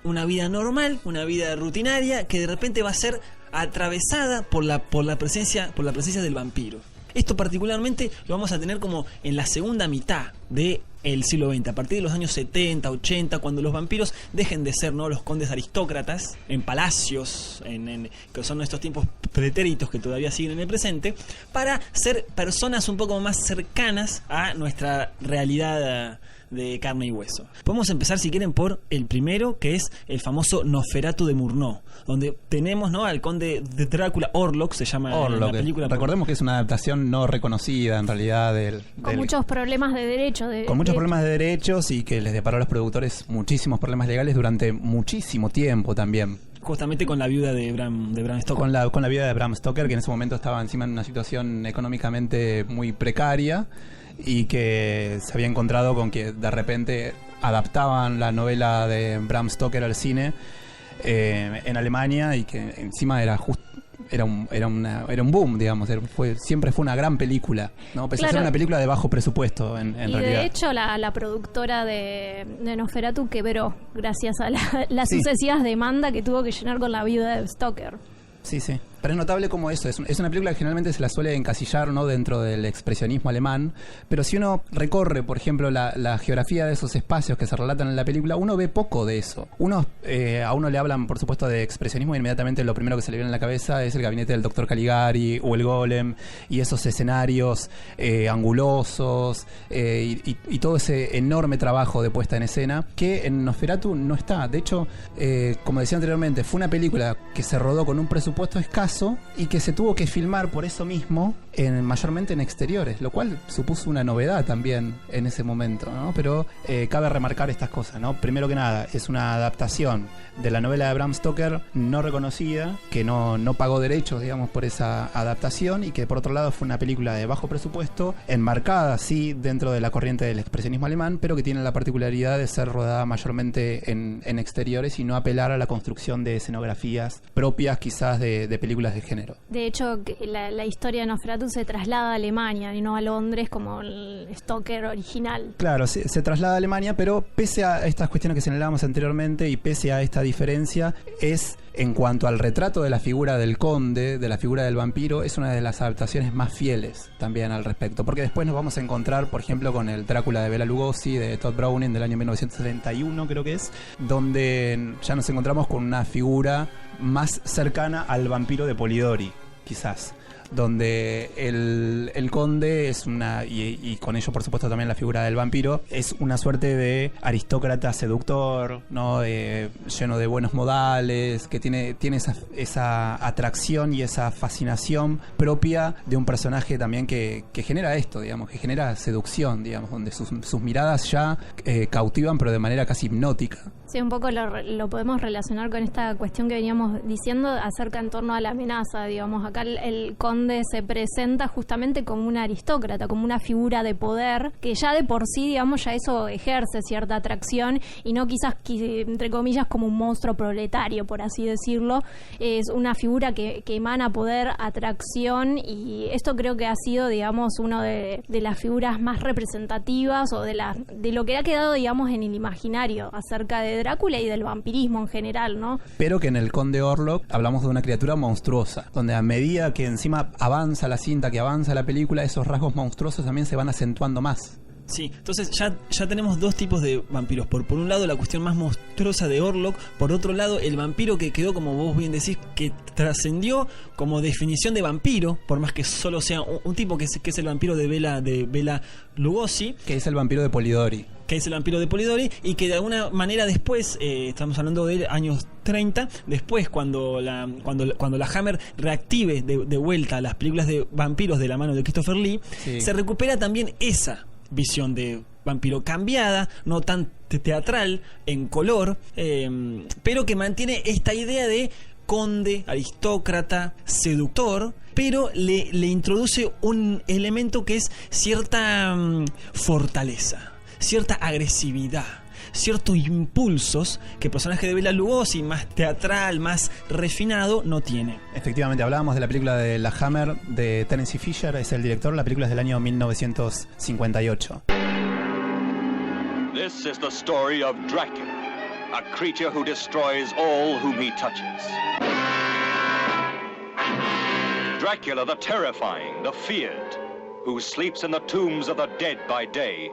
una vida normal, una vida rutinaria, que de repente va a ser atravesada por la presencia del vampiro. Esto particularmente lo vamos a tener como en la segunda mitad del siglo XX, a partir de los años 70, 80, cuando los vampiros dejen de ser, ¿no?, los condes aristócratas en palacios, que son estos tiempos pretéritos que todavía siguen en el presente, para ser personas un poco más cercanas a nuestra realidad de carne y hueso. Podemos empezar, si quieren, por el primero, que es el famoso Nosferatu de Murnau, donde tenemos, ¿no?, al conde de Drácula, Orlok se llama en la película. Recordemos que es una adaptación no reconocida en realidad con muchos problemas de derecho. Con muchos problemas de derechos, y que les deparó a los productores muchísimos problemas legales durante muchísimo tiempo también. Justamente con la viuda de Bram Stoker. Con la viuda de Bram Stoker, que en ese momento estaba encima en una situación económicamente muy precaria, y que se había encontrado con que de repente adaptaban la novela de Bram Stoker al cine en Alemania, y que encima era un boom, digamos. Siempre fue una gran película, ¿no? Pese a ser una película de bajo presupuesto en realidad. De hecho la productora de Nosferatu quebró gracias a las sucesivas demandas que tuvo que llenar con la viuda de Stoker. Sí. Pero es notable como eso, es una película que generalmente se la suele encasillar, ¿no?, dentro del expresionismo alemán, pero si uno recorre, por ejemplo, la geografía de esos espacios que se relatan en la película, uno ve poco de eso. A uno le hablan, por supuesto, de expresionismo, y inmediatamente lo primero que se le viene en la cabeza es el gabinete del Dr. Caligari o el Golem, y esos escenarios angulosos, y todo ese enorme trabajo de puesta en escena que en Nosferatu no está. De hecho, como decía anteriormente, fue una película que se rodó con un presupuesto escaso y que se tuvo que filmar por eso mismo mayormente en exteriores, lo cual supuso una novedad también en ese momento, ¿no? Pero cabe remarcar estas cosas, ¿no? Primero que nada, es una adaptación de la novela de Bram Stoker no reconocida, que no pagó derechos, digamos, por esa adaptación, y que por otro lado fue una película de bajo presupuesto, enmarcada sí dentro de la corriente del expresionismo alemán, pero que tiene la particularidad de ser rodada mayormente en exteriores y no apelar a la construcción de escenografías propias quizás de películas de género. De hecho, la historia de Nosferatu se traslada a Alemania y no a Londres como el Stoker original. Claro, se traslada a Alemania, pero pese a estas cuestiones que señalábamos anteriormente y pese a esta diferencia, es en cuanto al retrato de la figura del conde, de la figura del vampiro, es una de las adaptaciones más fieles también al respecto, porque después nos vamos a encontrar, por ejemplo, con el Drácula de Bela Lugosi, de Todd Browning, del año 1971 creo que es, donde ya nos encontramos con una figura más cercana al vampiro de Polidori, quizás, donde el conde es una, y con ello por supuesto también la figura del vampiro, es una suerte de aristócrata seductor, ¿no? Lleno de buenos modales, que tiene esa atracción y esa fascinación propia de un personaje también que genera esto, digamos, que genera seducción, digamos, donde sus miradas ya cautivan, pero de manera casi hipnótica. Sí, un poco lo podemos relacionar con esta cuestión que veníamos diciendo acerca en torno a la amenaza, digamos. Acá el conde se presenta justamente como un aristócrata, como una figura de poder, que ya de por sí, digamos, ya eso ejerce cierta atracción, y no quizás, entre comillas, como un monstruo proletario, por así decirlo. Es una figura que emana poder, atracción, y esto creo que ha sido, digamos, uno de las figuras más representativas o de lo que ha quedado, digamos, en el imaginario acerca de Drácula y del vampirismo en general, ¿no? Pero que en el Conde Orlok hablamos de una criatura monstruosa, donde a medida que encima avanza la cinta, que avanza la película, esos rasgos monstruosos también se van acentuando más. Sí, entonces ya tenemos dos tipos de vampiros. Por un lado la cuestión más monstruosa de Orlok, por otro lado el vampiro que quedó, como vos bien decís, que trascendió como definición de vampiro, por más que solo sea un tipo que es el vampiro de Bela Lugosi, que es el vampiro de Polidori. Y que de alguna manera después, estamos hablando de años 30, después cuando la Hammer reactive de vuelta las películas de vampiros de la mano de Christopher Lee, sí, se recupera también esa visión de vampiro cambiada, no tan teatral, en color, pero que mantiene esta idea de conde, aristócrata, seductor, pero le introduce un elemento que es cierta fortaleza, cierta agresividad, ciertos impulsos que el personaje de Bela Lugosi, más teatral, más refinado, no tiene. Efectivamente, hablábamos de la película de La Hammer de Terence Fisher, es el director, la película es del año 1958. This is the story of Dracula, a creature who destroys all whom he touches. Dracula the terrifying, the feared, who sleeps in the tombs of the dead by day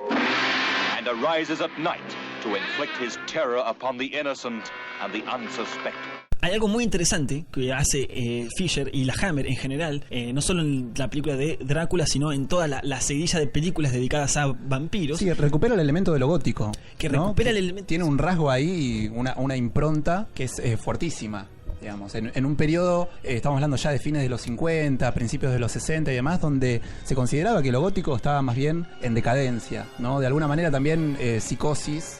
and arises at night to inflict his terror upon the innocent and the unsuspecting. Hay algo muy interesante que hace Fisher y la Hammer en general, no solo en la película de Drácula, sino en toda la seguidilla de películas dedicadas a vampiros. Sí, recupera el elemento de lo gótico. Que ¿no? recupera el elemento. Tiene un rasgo ahí, una impronta que es fuertísima. Digamos, en un periodo, estamos hablando ya de fines de los 50, principios de los 60 y demás, donde se consideraba que lo gótico estaba más bien en decadencia, ¿no? De alguna manera también Psicosis,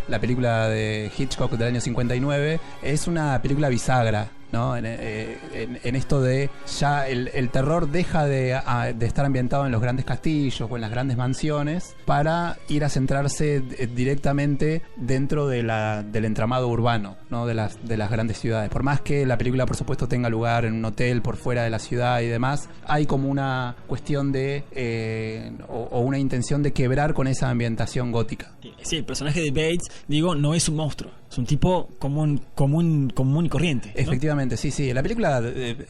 la película de Hitchcock del año 59, es una película bisagra, ¿no? En esto de ya el terror deja de estar ambientado en los grandes castillos o en las grandes mansiones para ir a centrarse directamente dentro de del entramado urbano, ¿no? de las grandes ciudades. Por más que la película por supuesto tenga lugar en un hotel por fuera de la ciudad y demás, hay como una cuestión de o una intención de quebrar con esa ambientación gótica. Sí, el personaje de Bates, digo, no es un monstruo, es un tipo común y corriente, ¿no? Efectivamente, sí. La película,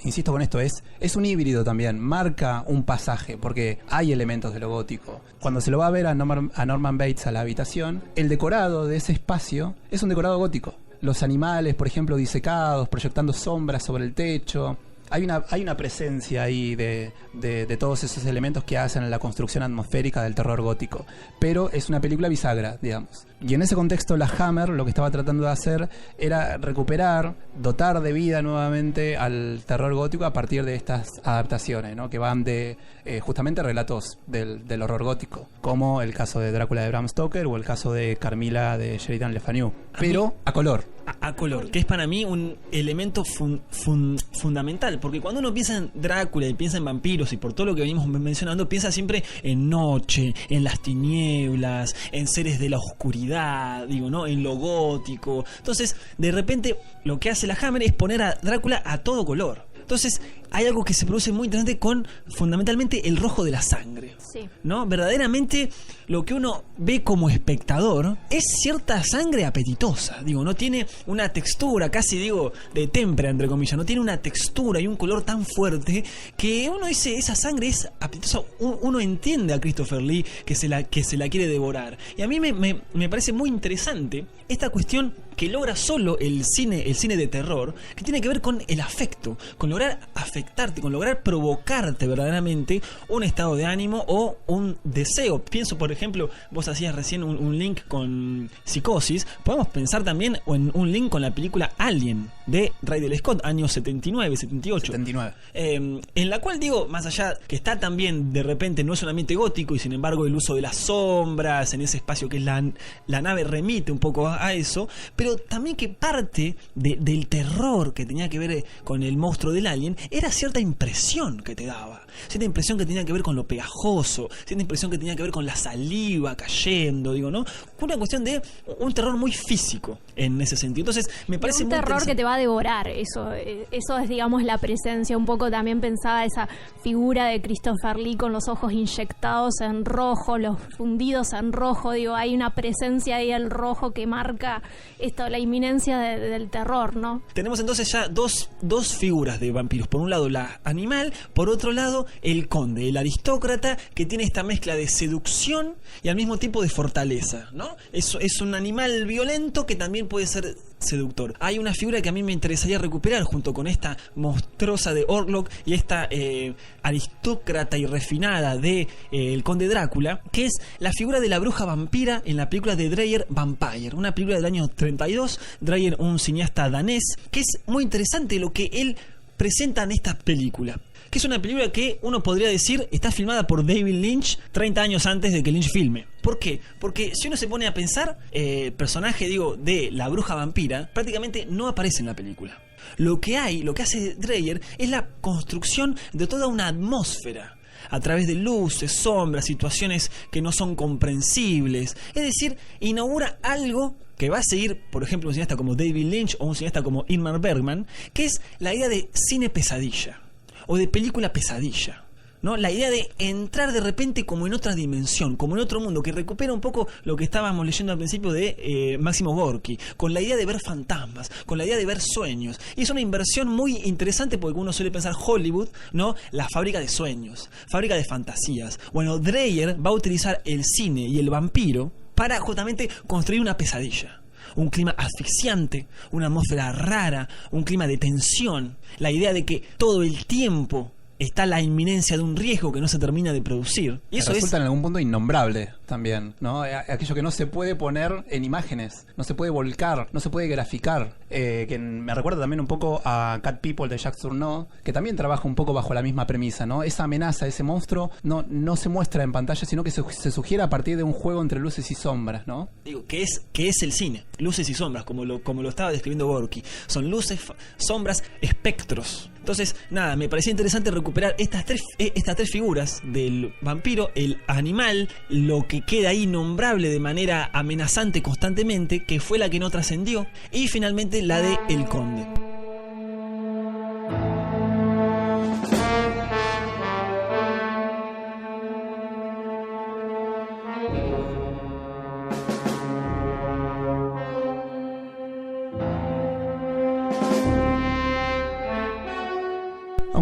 insisto con esto, es un híbrido también, marca un pasaje, porque hay elementos de lo gótico. Cuando se lo va a ver a Norman Bates a la habitación, el decorado de ese espacio es un decorado gótico. Los animales, por ejemplo, disecados, proyectando sombras sobre el techo. Hay una presencia ahí de todos esos elementos que hacen la construcción atmosférica del terror gótico. Pero es una película bisagra, digamos. Y en ese contexto la Hammer lo que estaba tratando de hacer era recuperar, dotar de vida nuevamente al terror gótico a partir de estas adaptaciones, ¿no? Que van de justamente relatos del horror gótico, como el caso de Drácula de Bram Stoker o el caso de Carmilla de Sheridan Le Fanu, pero a color. A color, que es para mí un elemento fundamental, porque cuando uno piensa en Drácula y piensa en vampiros y por todo lo que venimos mencionando, piensa siempre en noche, en las tinieblas, en seres de la oscuridad, digo, ¿no? En lo gótico. Entonces, de repente, lo que hace la Hammer es poner a Drácula a todo color. Entonces, hay algo que se produce muy interesante con, fundamentalmente, el rojo de la sangre. Sí. ¿No? Verdaderamente, lo que uno ve como espectador es cierta sangre apetitosa. Digo, no tiene una textura, casi digo, de témpera, entre comillas. No tiene una textura y un color tan fuerte que uno dice, esa sangre es apetitosa. Uno entiende a Christopher Lee que se la quiere devorar. Y a mí me parece muy interesante esta cuestión que logra solo el cine de terror, que tiene que ver con el afecto, con lograr afectarte, con lograr provocarte verdaderamente un estado de ánimo o un deseo. Pienso, por ejemplo, vos hacías recién un link con Psicosis, podemos pensar también en un link con la película Alien de Ridley Scott, años 79, 78. 79. En la cual, digo, más allá que está también, de repente, no es un ambiente gótico y sin embargo el uso de las sombras en ese espacio que es la nave remite un poco a eso, pero también que parte del terror que tenía que ver con el monstruo del alien era cierta impresión que te daba, cierta impresión que tenía que ver con lo pegajoso, cierta impresión que tenía que ver con la saliva cayendo, digo, ¿no? Una cuestión de un terror muy físico en ese sentido. Entonces me parece un muy terror que te va a devorar. Eso es, digamos, la presencia. Un poco también pensaba esa figura de Christopher Lee con los ojos inyectados en rojo, los fundidos en rojo. Digo, hay una presencia ahí del rojo que marca esto, la inminencia del terror, ¿no? Tenemos entonces ya dos figuras de vampiros. Por un lado la animal, por otro lado el conde, el aristócrata que tiene esta mezcla de seducción y al mismo tiempo de fortaleza, ¿no? Es un animal violento que también puede ser seductor. Hay una figura que a mí me interesaría recuperar junto con esta monstruosa de Orlok y esta aristócrata y refinada de el conde Drácula, que es la figura de la bruja vampira en la película de Dreyer, Vampire, una película del año 32. Dreyer, un cineasta danés, que es muy interesante lo que él presenta en esta película, que es una película que uno podría decir está filmada por David Lynch 30 años antes de que Lynch filme. ¿Por qué? Porque si uno se pone a pensar, el personaje, digo, de la bruja vampira prácticamente no aparece en la película. Lo que hace Dreyer es la construcción de toda una atmósfera a través de luces, sombras, situaciones que no son comprensibles. Es decir, inaugura algo que va a seguir, por ejemplo, un cineasta como David Lynch o un cineasta como Ingmar Bergman, que es la idea de cine pesadilla o de película pesadilla, ¿no? La idea de entrar de repente como en otra dimensión, como en otro mundo, que recupera un poco lo que estábamos leyendo al principio de Máximo Gorki, con la idea de ver fantasmas, con la idea de ver sueños. Y es una inversión muy interesante porque uno suele pensar Hollywood, ¿no? La fábrica de sueños, fábrica de fantasías. Bueno, Dreyer va a utilizar el cine y el vampiro para justamente construir una pesadilla. Un clima asfixiante, una atmósfera rara, un clima de tensión, la idea de que todo el tiempo está la inminencia de un riesgo que no se termina de producir. Y eso resulta en algún punto innombrable también, ¿no? Aquello que no se puede poner en imágenes, no se puede volcar, no se puede graficar. Que me recuerda también un poco a Cat People de Jacques Tourneur, que también trabaja un poco bajo la misma premisa, ¿no? Esa amenaza, ese monstruo, no se muestra en pantalla, sino que se sugiere a partir de un juego entre luces y sombras, ¿no? Digo, que es el cine, luces y sombras, como lo estaba describiendo Gorky. Son luces, sombras, espectros. Entonces, nada, me parecía interesante recuperar estas tres figuras del vampiro, el animal, lo que queda ahí nombrable de manera amenazante constantemente, que fue la que no trascendió, y finalmente la de el conde.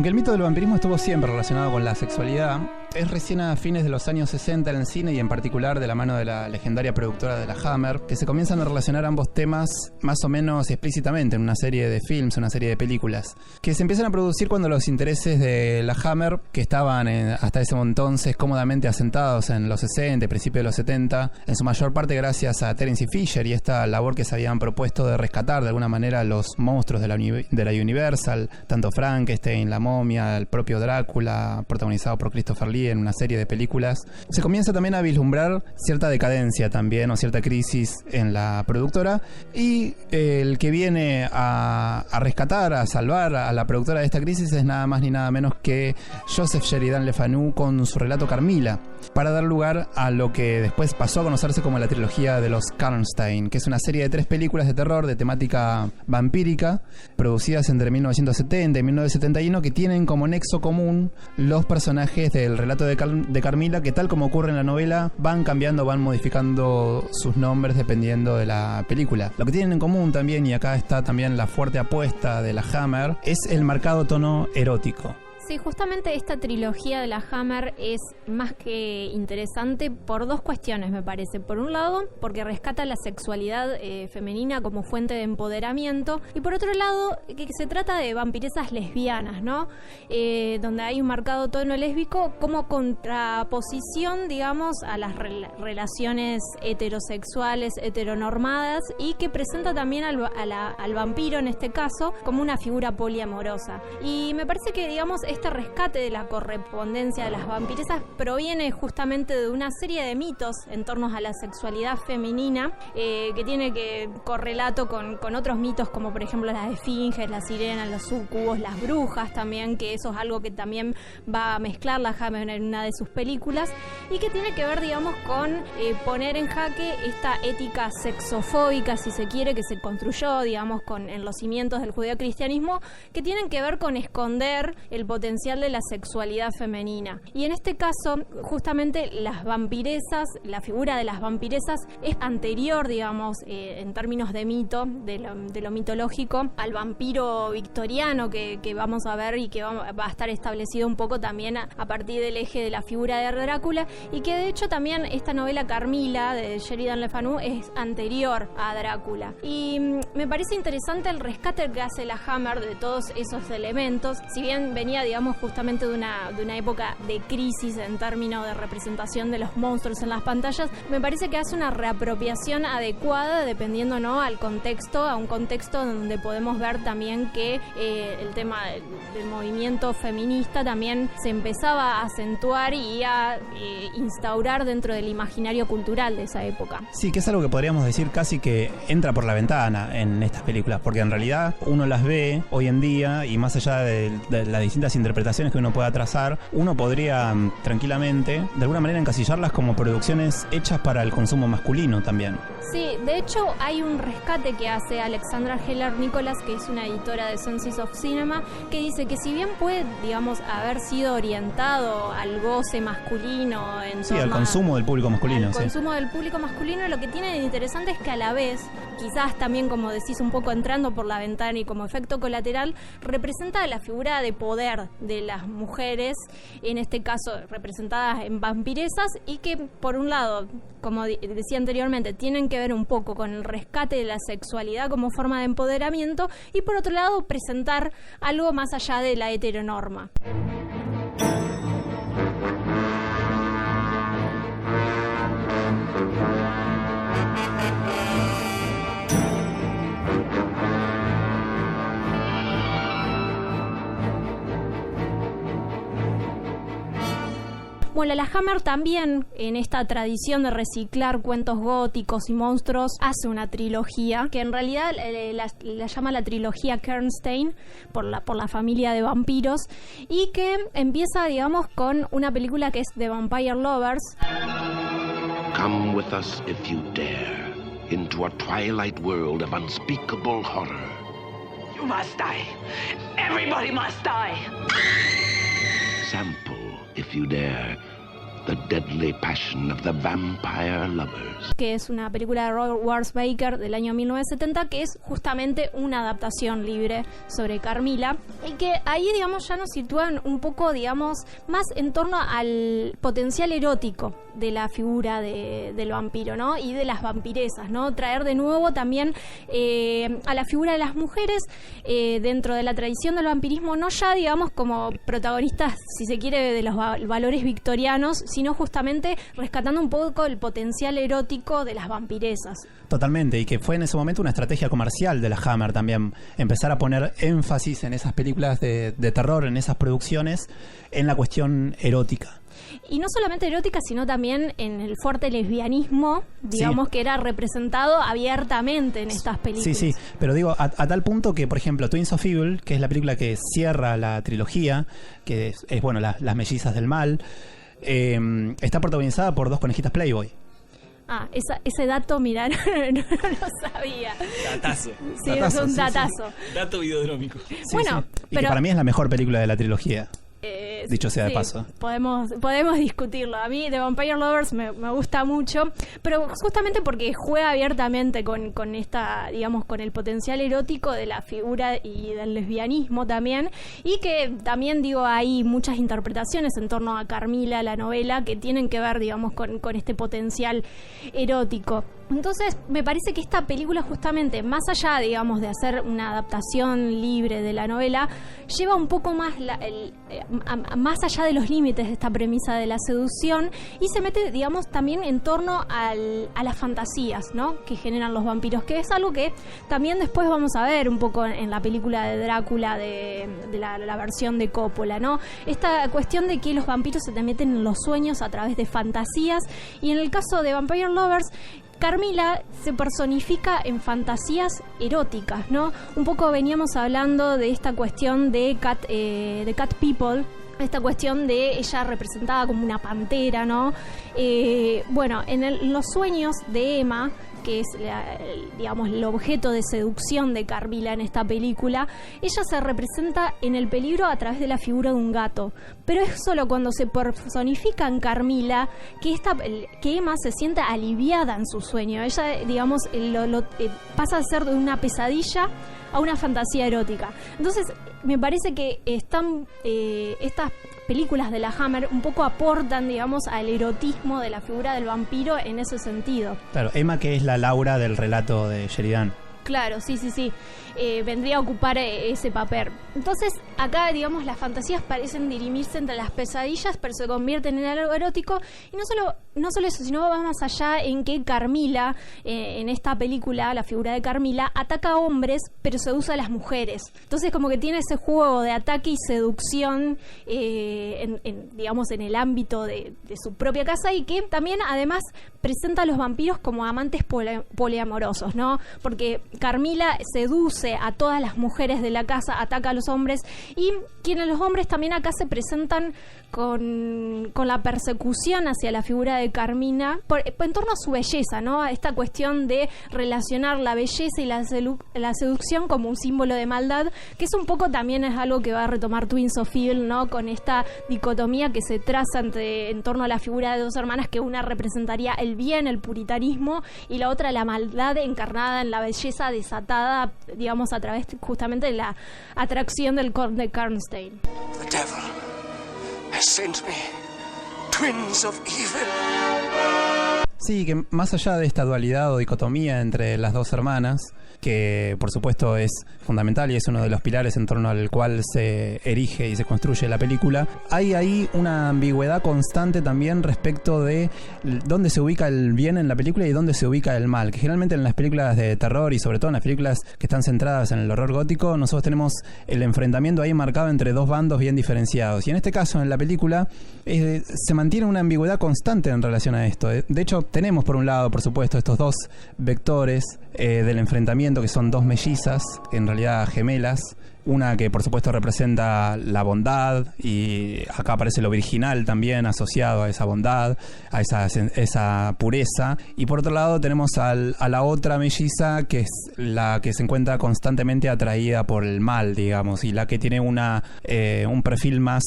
Aunque el mito del vampirismo estuvo siempre relacionado con la sexualidad, es recién a fines de los años 60 en el cine y en particular de la mano de la legendaria productora de la Hammer que se comienzan a relacionar ambos temas más o menos explícitamente en una serie de films, una serie de películas, que se empiezan a producir cuando los intereses de la Hammer, que estaban hasta ese entonces cómodamente asentados en los 60 y principios de los 70, en su mayor parte gracias a Terence Fisher y esta labor que se habían propuesto de rescatar de alguna manera los monstruos de la Universal, tanto Frankenstein, la momia, el propio Drácula, protagonizado por Christopher Lee en una serie de películas, se comienza también a vislumbrar cierta decadencia también o cierta crisis en la productora, y el que viene a rescatar, a salvar a la productora de esta crisis es nada más ni nada menos que Joseph Sheridan Le Fanu con su relato Carmilla, para dar lugar a lo que después pasó a conocerse como la trilogía de los Karnstein, que es una serie de 3 películas de terror de temática vampírica producidas entre 1970 y 1971 que tienen como nexo común los personajes del relato de Carmilla, que tal como ocurre en la novela van cambiando, van modificando sus nombres dependiendo de la película. Lo que tienen en común también, y acá está también la fuerte apuesta de la Hammer, es el marcado tono erótico. Sí, justamente esta trilogía de la Hammer es más que interesante por 2 cuestiones, me parece. Por un lado, porque rescata la sexualidad femenina como fuente de empoderamiento, y por otro lado, que se trata de vampiresas lesbianas, ¿no? Donde hay un marcado tono lésbico como contraposición, digamos, a las relaciones heterosexuales, heteronormadas, y que presenta también al vampiro, en este caso, como una figura poliamorosa. Y me parece que, digamos, este rescate de la correspondencia de las vampiresas proviene justamente de una serie de mitos en torno a la sexualidad femenina, que tiene que correlato con otros mitos como por ejemplo las esfinges, las sirenas, los súcubos, las brujas también, que eso es algo que también va a mezclar la Hammer en una de sus películas, y que tiene que ver, digamos, con poner en jaque esta ética sexofóbica, si se quiere, que se construyó, digamos, en los cimientos del judeocristianismo, que tienen que ver con esconder el potencial de la sexualidad femenina. Y en este caso, justamente las vampiresas, la figura de las vampiresas es anterior, digamos, en términos de mito, de lo mitológico, al vampiro victoriano que vamos a ver y que va a estar establecido un poco también a partir del eje de la figura de Drácula, y que de hecho también esta novela Carmilla de Sheridan Le Fanu es anterior a Drácula. Y me parece interesante el rescate que hace la Hammer de todos esos elementos, si bien venía, digamos, justamente de una época de crisis en términos de representación de los monstruos en las pantallas. Me parece que hace una reapropiación adecuada dependiendo, ¿no?, al contexto, a un contexto donde podemos ver también que el tema del movimiento feminista también se empezaba a acentuar y a instaurar dentro del imaginario cultural de esa época. Sí, que es algo que podríamos decir casi que entra por la ventana en estas películas, porque en realidad uno las ve hoy en día y más allá de las distintas interpretaciones que uno pueda trazar, uno podría tranquilamente, de alguna manera, encasillarlas como producciones hechas para el consumo masculino también. Sí, de hecho hay un rescate que hace Alexandra Heller Nicholas, que es una editora de Senses of Cinema, que dice que si bien puede, digamos, haber sido orientado al goce masculino, al consumo del público masculino, al consumo del público masculino, lo que tiene de interesante es que a la vez, quizás también, como decís, un poco entrando por la ventana y como efecto colateral, representa la figura de poder de las mujeres, en este caso representadas en vampiresas, y que por un lado, como decía anteriormente, tienen que ver un poco con el rescate de la sexualidad como forma de empoderamiento, y por otro lado presentar algo más allá de la heteronorma. Bueno, la Hammer también, en esta tradición de reciclar cuentos góticos y monstruos, hace una trilogía que en realidad la llama la trilogía Karnstein por la familia de vampiros, y que empieza, digamos, con una película que es The Vampire Lovers. Come with us if you dare into a twilight world of unspeakable horror. You must die. Everybody must die. Sample if you dare the deadly passion of the vampire lovers. Que es una película de Robert Ward Baker del año 1970, que es justamente una adaptación libre sobre Carmila, y que ahí, digamos, ya nos sitúan un poco, digamos, más en torno al potencial erótico de la figura del vampiro, ¿no? Y de las vampiresas, ¿no? Traer de nuevo también a la figura de las mujeres dentro de la tradición del vampirismo, no ya, digamos, como protagonistas, si se quiere, de los valores victorianos, sino justamente rescatando un poco el potencial erótico de las vampiresas. Totalmente, y que fue en ese momento una estrategia comercial de la Hammer también, empezar a poner énfasis en esas películas de terror, en esas producciones, en la cuestión erótica. Y no solamente erótica, sino también en el fuerte lesbianismo, digamos, que era representado abiertamente en estas películas. Sí, pero digo, a tal punto que, por ejemplo, Twins of Evil, que es la película que cierra la trilogía, que es bueno, las mellizas del mal, está protagonizada por 2 conejitas Playboy. Ah, ese dato, mirá, no lo sabía. Datazo. Sí, es un datazo. Sí. Dato videodrómico. Bueno, y que para mí es la mejor película de la trilogía. Dicho sea de paso. Podemos discutirlo. A mí The Vampire Lovers me gusta mucho, pero justamente porque juega abiertamente con esta, digamos, con el potencial erótico de la figura y del lesbianismo también, y que también, digo, hay muchas interpretaciones en torno a Carmila, la novela, que tienen que ver, digamos, con este potencial erótico. Entonces, me parece que esta película, justamente, más allá, digamos, de hacer una adaptación libre de la novela, lleva un poco más más allá de los límites de esta premisa de la seducción, y se mete, digamos, también en torno a las fantasías, ¿no?, que generan los vampiros, que es algo que también después vamos a ver un poco en la película de Drácula de la versión de Coppola, ¿no? Esta cuestión de que los vampiros se te meten en los sueños a través de fantasías, y en el caso de Vampire Lovers, Carmila se personifica en fantasías eróticas, ¿no? Un poco veníamos hablando de esta cuestión de Cat People, esta cuestión de ella representada como una pantera, ¿no? Bueno, en los sueños de Emma, que es, digamos, el objeto de seducción de Carmila en esta película, ella se representa en el peligro a través de la figura de un gato. Pero es solo cuando se personifica en Carmila que Emma se siente aliviada en su sueño. Ella, digamos, pasa a ser de una pesadilla a una fantasía erótica. Entonces, me parece que estas películas de la Hammer un poco aportan, digamos, al erotismo de la figura del vampiro en ese sentido. Claro, Emma, que es la Laura del relato de Sheridan. Claro, sí. Vendría a ocupar ese papel. Entonces, acá, digamos, las fantasías parecen dirimirse entre las pesadillas, pero se convierten en algo erótico. Y no solo eso, sino va más allá en que Carmila, en esta película, la figura de Carmila, ataca a hombres, pero seduce a las mujeres. Entonces, como que tiene ese juego de ataque y seducción, digamos, en el ámbito de su propia casa, y que también, además, presenta a los vampiros como amantes poliamorosos, ¿no? Porque Carmila seduce a todas las mujeres de la casa, ataca a los hombres, y quienes los hombres también acá se presentan con la persecución hacia la figura de Carmina en torno a su belleza, ¿no? A esta cuestión de relacionar la belleza y la seducción como un símbolo de maldad, que es un poco también es algo que va a retomar Twins of Evil, ¿no? Con esta dicotomía que se traza en torno a la figura de 2 hermanas, que una representaría el bien, el puritanismo, y la otra la maldad encarnada en la belleza desatada, digamos, a través justamente de la atracción del conde Karnstein. The devil has sent me twins of evil. Sí, que más allá de esta dualidad o dicotomía entre las 2 hermanas, que por supuesto es fundamental y es uno de los pilares en torno al cual se erige y se construye la película, hay ahí una ambigüedad constante también respecto de dónde se ubica el bien en la película y dónde se ubica el mal, que generalmente en las películas de terror y sobre todo en las películas que están centradas en el horror gótico, nosotros tenemos el enfrentamiento ahí marcado entre 2 bandos bien diferenciados, y en este caso en la película se mantiene una ambigüedad constante en relación a esto. De hecho, tenemos por un lado, por supuesto, estos 2 vectores del enfrentamiento, que son 2 mellizas, en realidad gemelas, una que por supuesto representa la bondad, y acá aparece lo virginal también asociado a esa bondad, a esa pureza, y por otro lado tenemos a la otra melliza, que es la que se encuentra constantemente atraída por el mal, digamos, y la que tiene un perfil más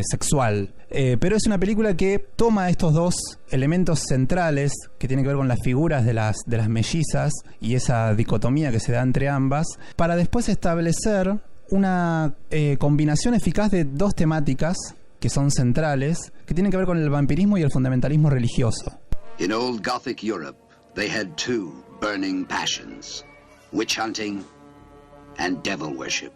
sexual. Pero es una película que toma estos dos elementos centrales que tienen que ver con las figuras de las mellizas y esa dicotomía que se da entre ambas, para después establecer una combinación eficaz de dos temáticas que son centrales, que tienen que ver con el vampirismo y el fundamentalismo religioso. In old Gothic Europe, they had two burning passions: witch hunting and devil worship.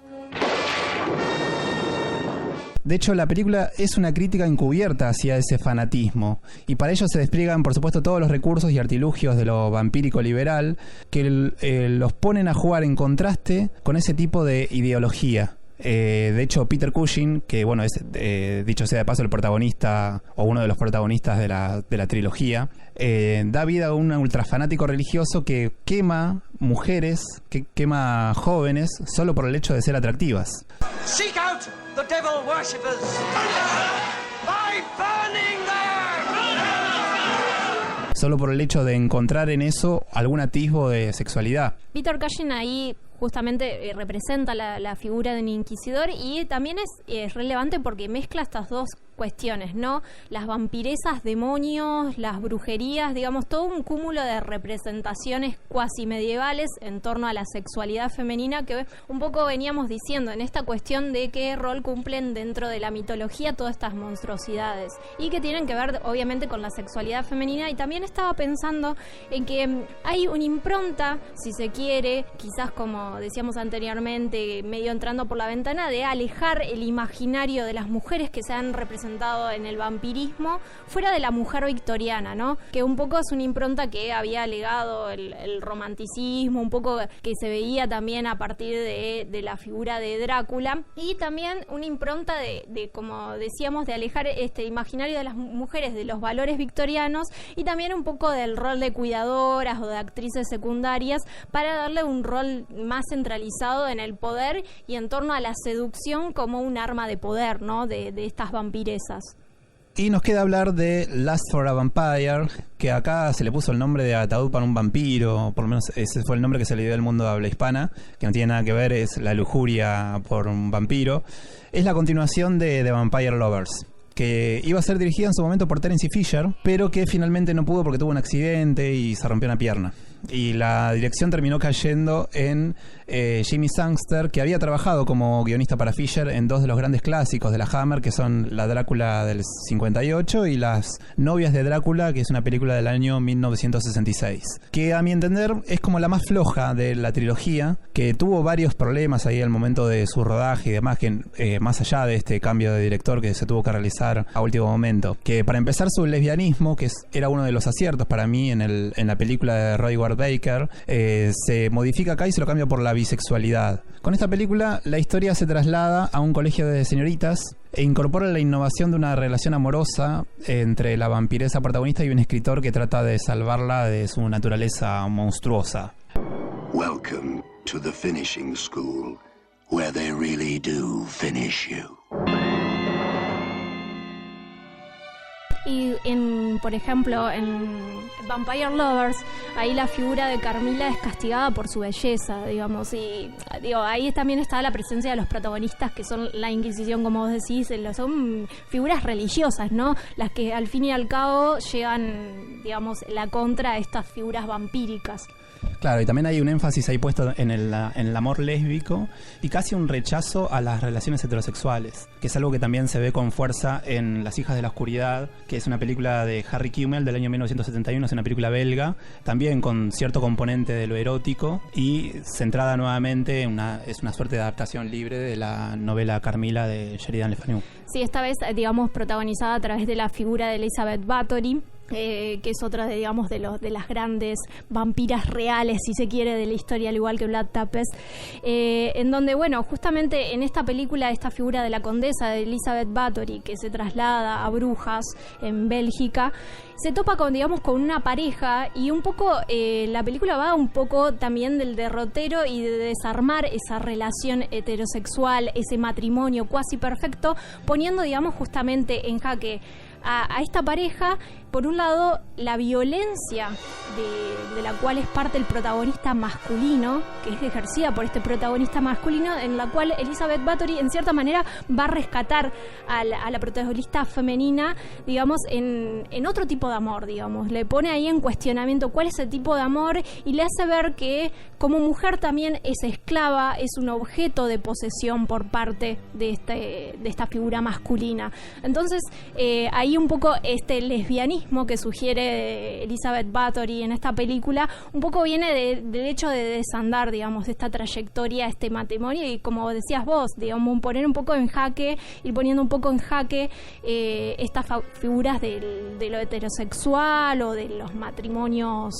De hecho, la película es una crítica encubierta hacia ese fanatismo, y para ello se despliegan, por supuesto, todos los recursos y artilugios de lo vampírico liberal que los ponen a jugar en contraste con ese tipo de ideología. De hecho, Peter Cushing, que bueno, es dicho sea de paso el protagonista o uno de los protagonistas de la trilogía, da vida a un ultrafanático religioso que quema mujeres, que quema jóvenes solo por el hecho de ser atractivas. Seek out the devil worshippers by burning them! Solo por el hecho de encontrar en eso algún atisbo de sexualidad. Peter Cushing ahí justamente representa la figura de un inquisidor, y también es relevante porque mezcla estas dos cuestiones, ¿no? Las vampiresas, demonios, las brujerías, digamos, todo un cúmulo de representaciones cuasi medievales en torno a la sexualidad femenina, que un poco veníamos diciendo en esta cuestión de qué rol cumplen dentro de la mitología todas estas monstruosidades, y que tienen que ver obviamente con la sexualidad femenina. Y también estaba pensando en que hay una impronta, si se quiere, quizás como decíamos anteriormente, medio entrando por la ventana, de alejar el imaginario de las mujeres que se han representado en el vampirismo fuera de la mujer victoriana, ¿no? Que un poco es una impronta que había legado el romanticismo, un poco que se veía también a partir de la figura de Drácula, y también una impronta de como decíamos, de alejar este imaginario de las mujeres de los valores victorianos, y también un poco del rol de cuidadoras o de actrices secundarias, para darle un rol más centralizado en el poder y en torno a la seducción como un arma de poder, ¿no? De estas vampiresas. Y nos queda hablar de Lust for a Vampire, que acá se le puso el nombre de Ataúd para un vampiro, por lo menos ese fue el nombre que se le dio al mundo de habla hispana, que no tiene nada que ver, es la lujuria por un vampiro. Es la continuación de The Vampire Lovers, que iba a ser dirigida en su momento por Terence Fisher, pero que finalmente no pudo porque tuvo un accidente y se rompió una pierna. Y la dirección terminó cayendo en Jimmy Sangster, que había trabajado como guionista para Fisher en dos de los grandes clásicos de la Hammer, que son La Drácula del 58 y Las Novias de Drácula, que es una película del año 1966, que a mi entender es como la más floja de la trilogía, que tuvo varios problemas ahí al momento de su rodaje y demás, que más allá de este cambio de director que se tuvo que realizar a último momento, que para empezar su lesbianismo, que era uno de los aciertos para mí en la película de Roy Ward Baker, se modifica acá y se lo cambia por la bisexualidad. Con esta película la historia se traslada a un colegio de señoritas e incorpora la innovación de una relación amorosa entre la vampiresa protagonista y un escritor que trata de salvarla de su naturaleza monstruosa. Welcome to the finishing school, where they really do finish you. Y por ejemplo, en Vampire Lovers, ahí la figura de Carmila es castigada por su belleza, digamos, y ahí también está la presencia de los protagonistas, que son la Inquisición, como vos decís, son figuras religiosas, ¿no? Las que al fin y al cabo llevan, digamos, la contra a estas figuras vampíricas. Claro, y también hay un énfasis ahí puesto en el amor lésbico y casi un rechazo a las relaciones heterosexuales, que es algo que también se ve con fuerza en Las Hijas de la Oscuridad, que es una película de Harry Kimmel del año 1971, es una película belga, también con cierto componente de lo erótico y centrada nuevamente es una suerte de adaptación libre de la novela Carmila de Sheridan Le Fanu. Sí, esta vez, digamos, protagonizada a través de la figura de Elizabeth Bathory, que es otra de las grandes vampiras reales, si se quiere, de la historia, al igual que Vlad Tepes, en donde, bueno, justamente en esta película, esta figura de la condesa de Elizabeth Bathory, que se traslada a Brujas, en Bélgica, se topa con una pareja, y un poco la película va un poco también del derrotero y de desarmar esa relación heterosexual, ese matrimonio cuasi perfecto, poniendo, digamos, justamente en jaque a esta pareja, por un lado, la violencia de la cual es parte el protagonista masculino, que es ejercida por este protagonista masculino, en la cual Elizabeth Bathory, en cierta manera, va a rescatar a la protagonista femenina, digamos, en otro tipo de amor, digamos. Le pone ahí en cuestionamiento cuál es el tipo de amor y le hace ver que como mujer también es esclava, es un objeto de posesión por parte de esta figura masculina. Entonces, ahí un poco este lesbianismo que sugiere Elizabeth Bathory en esta película, un poco viene del hecho de desandar, digamos, esta trayectoria, este matrimonio, y como decías vos, digamos, poner un poco en jaque, ir poniendo un poco en jaque estas figuras de lo heterosexual o de los matrimonios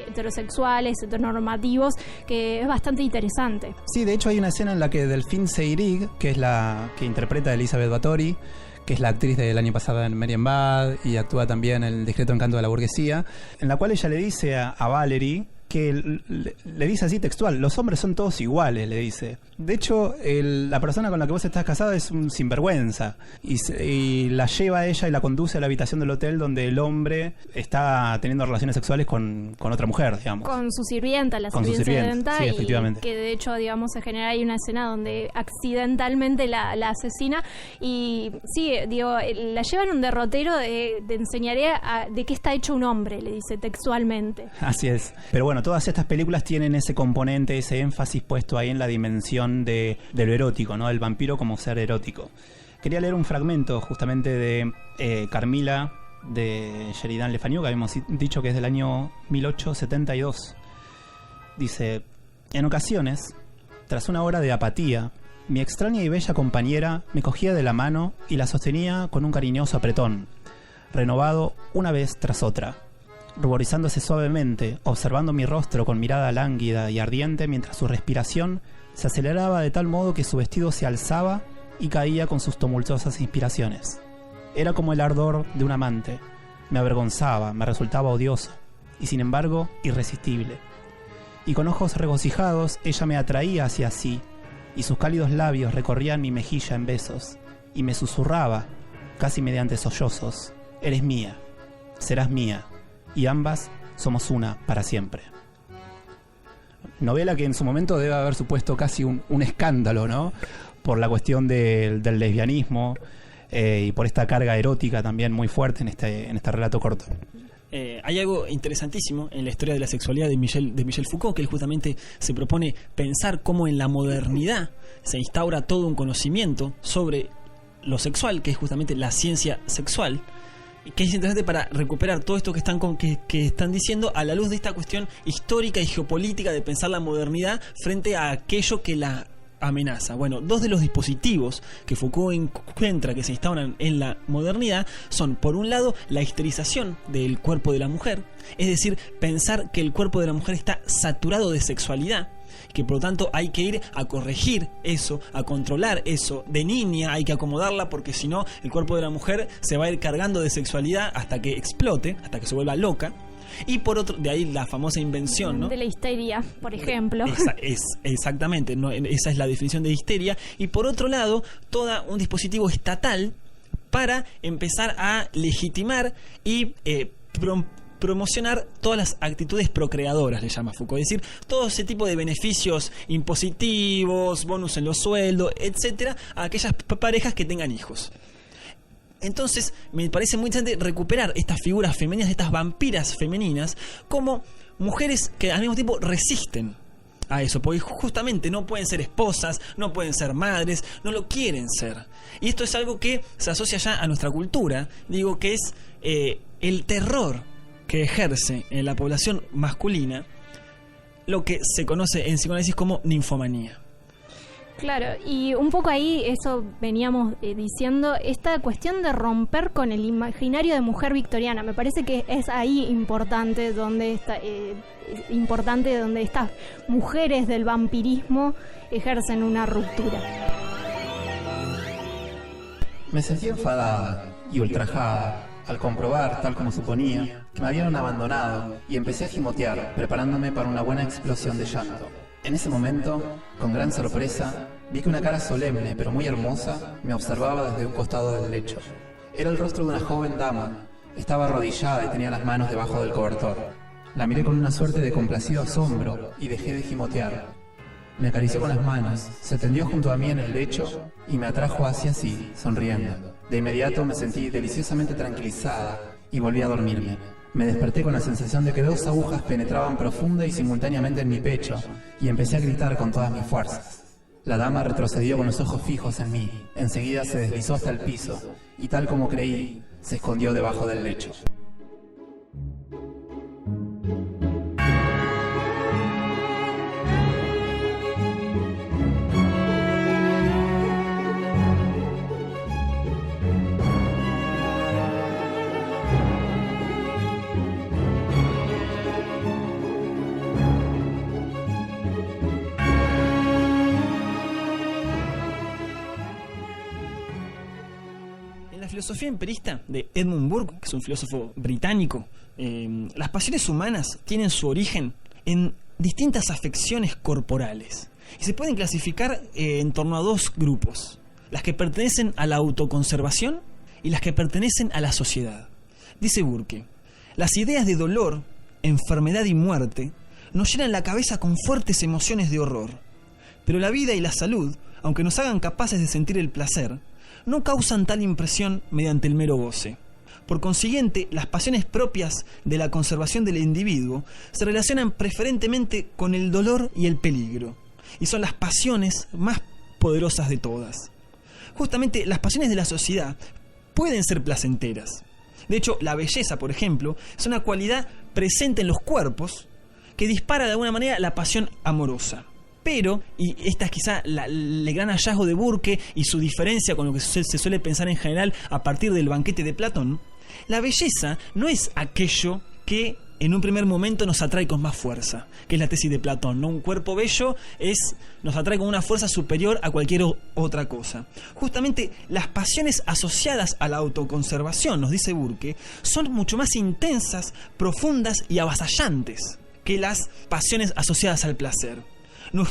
heterosexuales, heteronormativos, que es bastante interesante. Sí, de hecho hay una escena en la que Delphine Seyrig, que es la que interpreta a Elizabeth Bathory, que es la actriz del año pasado en Marian Bad y actúa también en El discreto encanto de la burguesía, en la cual ella le dice a Valerie, que le dice así textual: los hombres son todos iguales, le dice. De hecho, la persona con la que vos estás casado es un sinvergüenza, y la lleva a ella y la conduce a la habitación del hotel donde el hombre está teniendo relaciones sexuales con otra mujer, digamos. Con su sirvienta, la sirvienta, sí, efectivamente. Que de hecho, digamos, se genera ahí una escena donde accidentalmente la asesina, y sí, digo, la lleva en un derrotero de enseñaré de qué está hecho un hombre, le dice textualmente. Así es. Pero bueno, todas estas películas tienen ese componente, ese énfasis puesto ahí en la dimensión de lo erótico, ¿no? El vampiro como ser erótico. Quería leer un fragmento justamente de Carmila, de Sheridan Le Fanu, que habíamos dicho que es del año 1872. Dice: en ocasiones, tras una hora de apatía, mi extraña y bella compañera me cogía de la mano y la sostenía con un cariñoso apretón, renovado una vez tras otra, ruborizándose suavemente, observando mi rostro con mirada lánguida y ardiente, mientras su respiración se aceleraba de tal modo que su vestido se alzaba y caía con sus tumultuosas inspiraciones. Era como el ardor de un amante. Me avergonzaba, me resultaba odioso, y sin embargo irresistible. Y con ojos regocijados ella me atraía hacia sí, y sus cálidos labios recorrían mi mejilla en besos, y me susurraba, casi mediante sollozos: eres mía, serás mía, y ambas somos una para siempre. Novela que en su momento debe haber supuesto casi un escándalo, ¿no? Por la cuestión del lesbianismo y por esta carga erótica también muy fuerte en este relato corto. Hay algo interesantísimo en la historia de la sexualidad de Michel Foucault, que él justamente se propone pensar cómo en la modernidad se instaura todo un conocimiento sobre lo sexual, que es justamente la ciencia sexual, que es interesante para recuperar todo esto que están diciendo a la luz de esta cuestión histórica y geopolítica de pensar la modernidad frente a aquello que la amenaza. Bueno, dos de los dispositivos que Foucault encuentra que se instauran en la modernidad son, por un lado, la histerización del cuerpo de la mujer, es decir, pensar que el cuerpo de la mujer está saturado de sexualidad, que por lo tanto hay que ir a corregir eso, a controlar eso. De niña hay que acomodarla, porque si no el cuerpo de la mujer se va a ir cargando de sexualidad hasta que explote, hasta que se vuelva loca. Y por otro, de ahí la famosa invención, ¿no? De la histeria, por ejemplo. Exactamente, ¿no? Esa es la definición de histeria. Y por otro lado, todo un dispositivo estatal para empezar a legitimar y promocionar todas las actitudes procreadoras, le llama Foucault, es decir, todo ese tipo de beneficios impositivos, bonus en los sueldos, etcétera, a aquellas parejas que tengan hijos. Entonces, me parece muy interesante recuperar estas figuras femeninas, estas vampiras femeninas, como mujeres que al mismo tiempo resisten a eso, porque justamente no pueden ser esposas, no pueden ser madres, no lo quieren ser. Y esto es algo que se asocia ya a nuestra cultura, digo, que es el terror que ejerce en la población masculina lo que se conoce en psicoanálisis como ninfomanía. Claro, y un poco ahí eso veníamos diciendo, esta cuestión de romper con el imaginario de mujer victoriana, me parece que es ahí importante donde estas mujeres del vampirismo ejercen una ruptura. Me sentí enfadada y ultrajada al comprobar, tal como suponía, que me habían abandonado, y empecé a gimotear, preparándome para una buena explosión de llanto. En ese momento, con gran sorpresa, vi que una cara solemne pero muy hermosa me observaba desde un costado del lecho. Era el rostro de una joven dama. Estaba arrodillada y tenía las manos debajo del cobertor. La miré con una suerte de complacido asombro y dejé de gimotear. Me acarició con las manos, se tendió junto a mí en el lecho y me atrajo hacia sí, sonriendo. De inmediato me sentí deliciosamente tranquilizada y volví a dormirme. Me desperté con la sensación de que 2 agujas penetraban profunda y simultáneamente en mi pecho y empecé a gritar con todas mis fuerzas. La dama retrocedió con los ojos fijos en mí. Enseguida se deslizó hasta el piso y, tal como creí, se escondió debajo del lecho. La filosofía emperista de Edmund Burke, que es un filósofo británico, las pasiones humanas tienen su origen en distintas afecciones corporales y se pueden clasificar en torno a 2 grupos: las que pertenecen a la autoconservación y las que pertenecen a la sociedad. Dice Burke: las ideas de dolor, enfermedad y muerte nos llenan la cabeza con fuertes emociones de horror, pero la vida y la salud, aunque nos hagan capaces de sentir el placer, no causan tal impresión mediante el mero goce. Por consiguiente, las pasiones propias de la conservación del individuo se relacionan preferentemente con el dolor y el peligro, y son las pasiones más poderosas de todas. Justamente las pasiones de la sociedad pueden ser placenteras. De hecho, la belleza, por ejemplo, es una cualidad presente en los cuerpos que dispara de alguna manera la pasión amorosa. Pero, y esta es quizá el gran hallazgo de Burke y su diferencia con lo que se suele pensar en general a partir del banquete de Platón, la belleza no es aquello que en un primer momento nos atrae con más fuerza, que es la tesis de Platón, ¿no? Un cuerpo bello nos atrae con una fuerza superior a cualquier otra cosa. Justamente las pasiones asociadas a la autoconservación, nos dice Burke, son mucho más intensas, profundas y avasallantes que las pasiones asociadas al placer.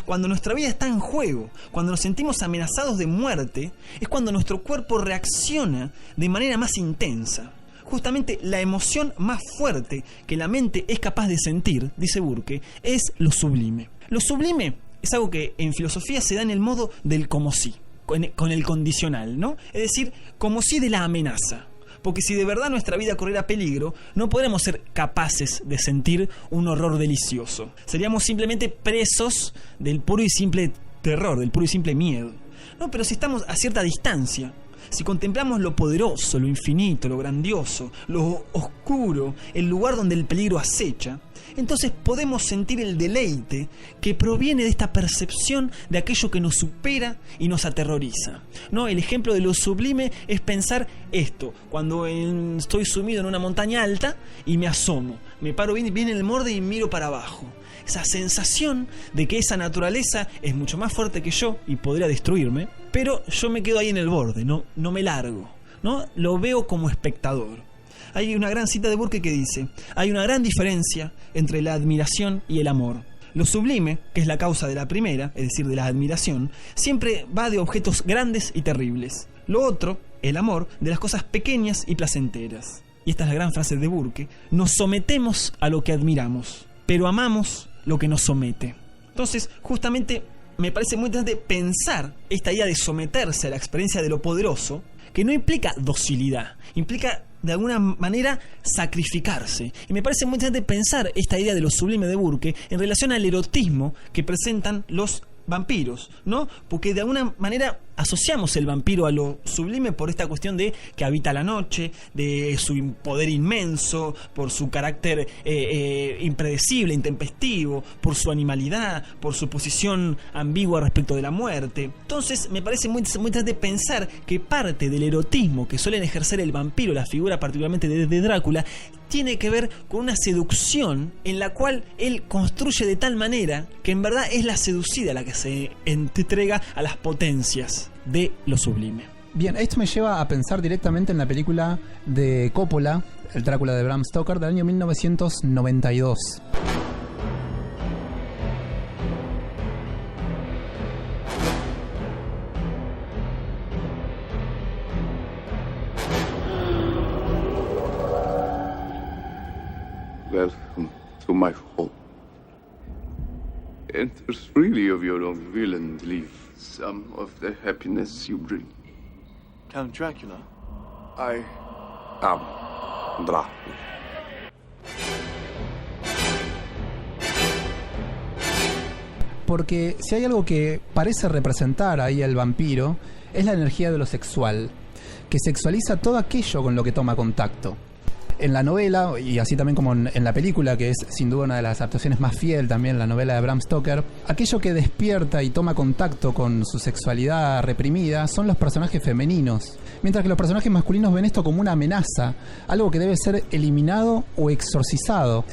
Cuando nuestra vida está en juego, cuando nos sentimos amenazados de muerte, es cuando nuestro cuerpo reacciona de manera más intensa. Justamente la emoción más fuerte que la mente es capaz de sentir, dice Burke, es lo sublime. Lo sublime es algo que en filosofía se da en el modo del como si, con el condicional, ¿no? Es decir, como si de la amenaza. Porque si de verdad nuestra vida corriera peligro, no podremos ser capaces de sentir un horror delicioso. Seríamos simplemente presos del puro y simple terror, del puro y simple miedo. No, pero si estamos a cierta distancia, si contemplamos lo poderoso, lo infinito, lo grandioso, lo oscuro, el lugar donde el peligro acecha, entonces podemos sentir el deleite que proviene de esta percepción de aquello que nos supera y nos aterroriza. ¿No? El ejemplo de lo sublime es pensar esto: cuando estoy sumido en una montaña alta y me asomo, me paro bien en el borde y miro para abajo. Esa sensación de que esa naturaleza es mucho más fuerte que yo y podría destruirme, pero yo me quedo ahí en el borde, no me largo, ¿no? Lo veo como espectador. Hay una gran cita de Burke que dice: hay una gran diferencia entre la admiración y el amor. Lo sublime, que es la causa de la primera, es decir, de la admiración, siempre va de objetos grandes y terribles. Lo otro, el amor, de las cosas pequeñas y placenteras. Y esta es la gran frase de Burke: nos sometemos a lo que admiramos, pero amamos lo que nos somete. Entonces, justamente, me parece muy interesante pensar esta idea de someterse a la experiencia de lo poderoso, que no implica docilidad, implica de alguna manera sacrificarse. Y me parece muy interesante pensar esta idea de lo sublime de Burke en relación al erotismo que presentan los vampiros, ¿no? Porque de alguna manera asociamos el vampiro a lo sublime por esta cuestión de que habita la noche, de su poder inmenso, por su carácter impredecible, intempestivo, por su animalidad, por su posición ambigua respecto de la muerte. Entonces me parece muy interesante pensar que parte del erotismo que suelen ejercer el vampiro, la figura particularmente de Drácula, tiene que ver con una seducción en la cual él construye de tal manera que en verdad es la seducida la que se entrega a las potencias de lo sublime. Bien, esto me lleva a pensar directamente en la película de Coppola, el Drácula de Bram Stoker, del año 1992. welcome to my home. Enter freely of your own will and leave some of the happiness you bring. Count Dracula? I am Dracula. Porque si hay algo que parece representar ahí el vampiro, es la energía de lo sexual, que sexualiza todo aquello con lo que toma contacto. En la novela, y así también como en la película, que es sin duda una de las adaptaciones más fiel también, la novela de Bram Stoker, aquello que despierta y toma contacto con su sexualidad reprimida son los personajes femeninos, mientras que los personajes masculinos ven esto como una amenaza, algo que debe ser eliminado o exorcizado.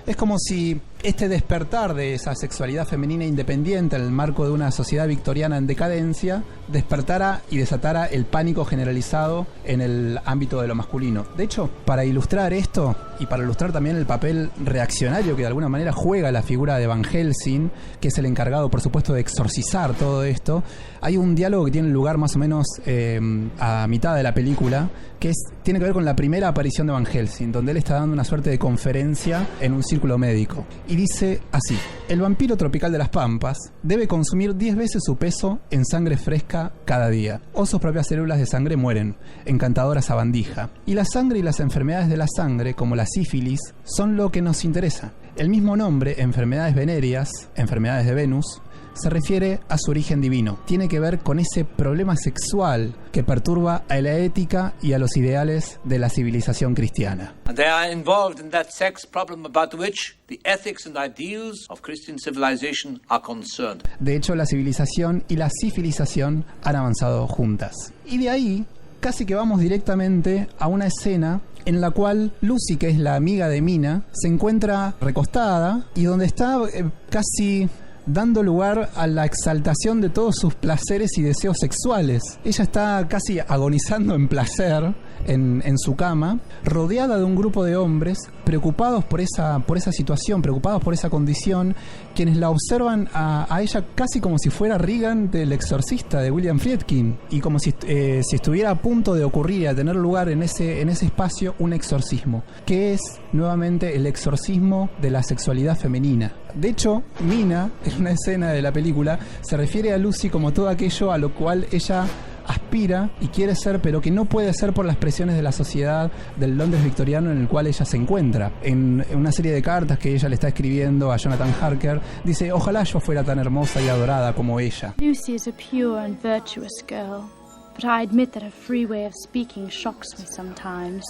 Es como si este despertar de esa sexualidad femenina independiente en el marco de una sociedad victoriana en decadencia despertara y desatara el pánico generalizado en el ámbito de lo masculino. De hecho, para ilustrar esto y para ilustrar también el papel reaccionario que de alguna manera juega la figura de Van Helsing, que es el encargado, por supuesto, de exorcizar todo esto, hay un diálogo que tiene lugar más o menos a mitad de la película, que tiene que ver con la primera aparición de Van Helsing, donde él está dando una suerte de conferencia en un círculo médico. Y dice así: el vampiro tropical de las Pampas debe consumir 10 veces su peso en sangre fresca cada día, o sus propias células de sangre mueren, encantadora sabandija. Y la sangre y las enfermedades de la sangre, como la sífilis, son lo que nos interesa. El mismo nombre, enfermedades venéreas, enfermedades de Venus, se refiere a su origen divino. Tiene que ver con ese problema sexual que perturba a la ética y a los ideales de la civilización cristiana. They are involved in that sex problem about which the ethics and ideals of Christian civilization are concerned. De hecho, la civilización y la civilización han avanzado juntas. Y de ahí, casi que vamos directamente a una escena en la cual Lucy, que es la amiga de Mina, se encuentra recostada y donde está casi dando lugar a la exaltación de todos sus placeres y deseos sexuales. Ella está casi agonizando en placer en su cama, rodeada de un grupo de hombres preocupados por esa situación, preocupados por esa condición, quienes la observan a ella casi como si fuera Regan del Exorcista de William Friedkin, y como si estuviera a punto de ocurrir y a tener lugar en ese espacio un exorcismo, que es nuevamente el exorcismo de la sexualidad femenina. De hecho, Mina, en una escena de la película, se refiere a Lucy como todo aquello a lo cual ella aspira y quiere ser, pero que no puede ser por las presiones de la sociedad del Londres victoriano en el cual ella se encuentra. En una serie de cartas que ella le está escribiendo a Jonathan Harker, dice: ojalá yo fuera tan hermosa y adorada como ella. Lucy is a pure and virtuous girl, but I admit that her free way of speaking shocks me sometimes.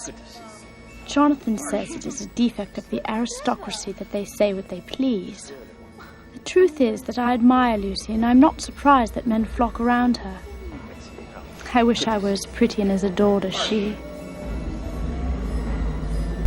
Jonathan says it is a defect of the aristocracy that they say what they please. The truth is that I admire Lucy, and I'm not surprised that men flock around her. I wish I were as pretty and as adored as she.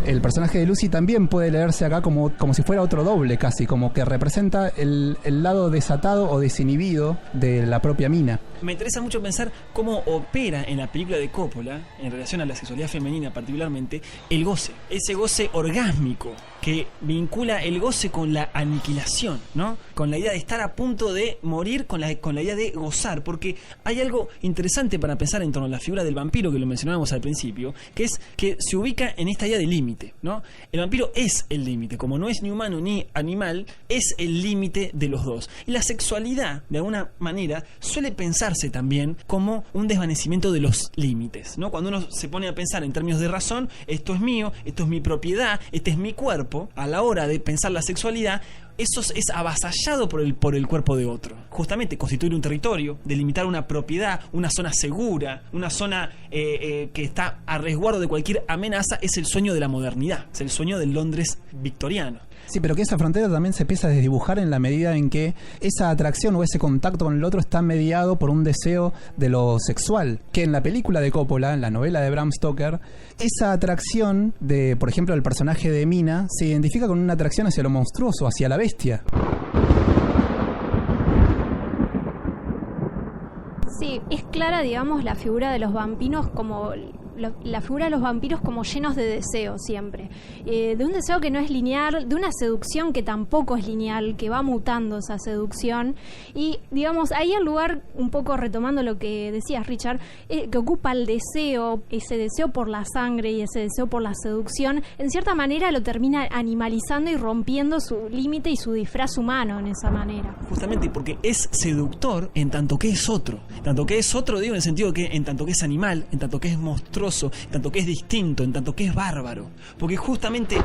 El personaje de Lucy también puede leerse acá como si fuera otro doble, casi, como que representa el lado desatado o desinhibido de la propia Mina. Me interesa mucho pensar cómo opera en la película de Coppola, en relación a la sexualidad femenina particularmente, el goce. Ese goce orgásmico que vincula el goce con la aniquilación, ¿no? Con la idea de estar a punto de morir, con la idea de gozar. Porque hay algo interesante para pensar en torno a la figura del vampiro, que lo mencionábamos al principio, que es que se ubica en esta idea de límite, ¿no? El vampiro es el límite, como no es ni humano ni animal, es el límite de los dos. Y la sexualidad, de alguna manera, suele pensarse también como un desvanecimiento de los límites, ¿no? Cuando uno se pone a pensar en términos de razón, esto es mío, esto es mi propiedad, este es mi cuerpo, a la hora de pensar la sexualidad, eso es avasallado por el cuerpo de otro. Justamente constituir un territorio, delimitar una propiedad, una zona segura, una zona que está a resguardo de cualquier amenaza, es el sueño de la modernidad, es el sueño del Londres victoriano. Sí, pero que esa frontera también se empieza a desdibujar en la medida en que esa atracción o ese contacto con el otro está mediado por un deseo de lo sexual. Que en la película de Coppola, en la novela de Bram Stoker, esa atracción de, por ejemplo, el personaje de Mina se identifica con una atracción hacia lo monstruoso, hacia la bestia. Sí, es clara, digamos, la figura de los vampiros como la figura de los vampiros como llenos de deseo siempre, de un deseo que no es lineal, de una seducción que tampoco es lineal, que va mutando esa seducción, y digamos, ahí el lugar, un poco retomando lo que decías, Richard, que ocupa el deseo, ese deseo por la sangre y ese deseo por la seducción, en cierta manera lo termina animalizando y rompiendo su límite y su disfraz humano en esa manera. Justamente porque es seductor en tanto que es otro. En tanto que es otro, digo, en el sentido que en tanto que es animal, en tanto que es monstruoso, en tanto que es distinto, en tanto que es bárbaro. Porque justamente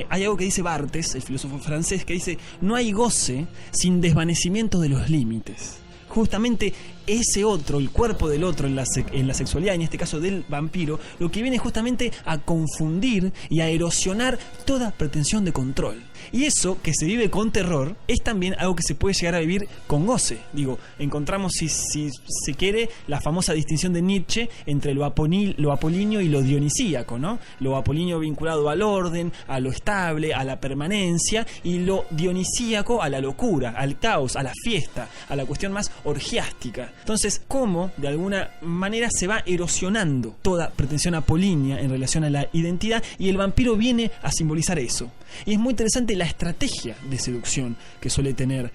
hay algo que dice Barthes, el filósofo francés, que dice: no hay goce sin desvanecimiento de los límites. Justamente ese otro, el cuerpo del otro en la sexualidad, en este caso del vampiro, lo que viene justamente a confundir y a erosionar toda pretensión de control. Y eso que se vive con terror es también algo que se puede llegar a vivir con goce. Digo, encontramos, si se quiere, la famosa distinción de Nietzsche entre lo apolíneo y lo dionisíaco, ¿no? Lo apolíneo vinculado al orden, a lo estable, a la permanencia, y lo dionisíaco a la locura, al caos, a la fiesta, a la cuestión más orgiástica. Entonces, cómo de alguna manera se va erosionando toda pretensión apolínea en relación a la identidad, y el vampiro viene a simbolizar eso. Y es muy interesante la estrategia de seducción que suele tener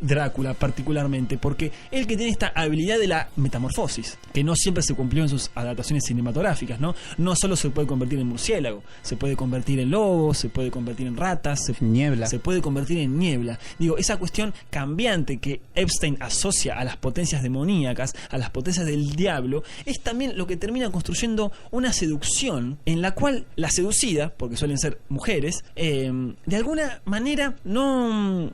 Drácula particularmente, porque él que tiene esta habilidad de la metamorfosis, que no siempre se cumplió en sus adaptaciones cinematográficas, ¿no? No solo se puede convertir en murciélago, se puede convertir en lobo, se puede convertir en ratas, se puede convertir en niebla. Digo, esa cuestión cambiante que Epstein asocia a las potencias demoníacas, a las potencias del diablo, es también lo que termina construyendo una seducción en la cual la seducida, porque suelen ser mujeres, de alguna manera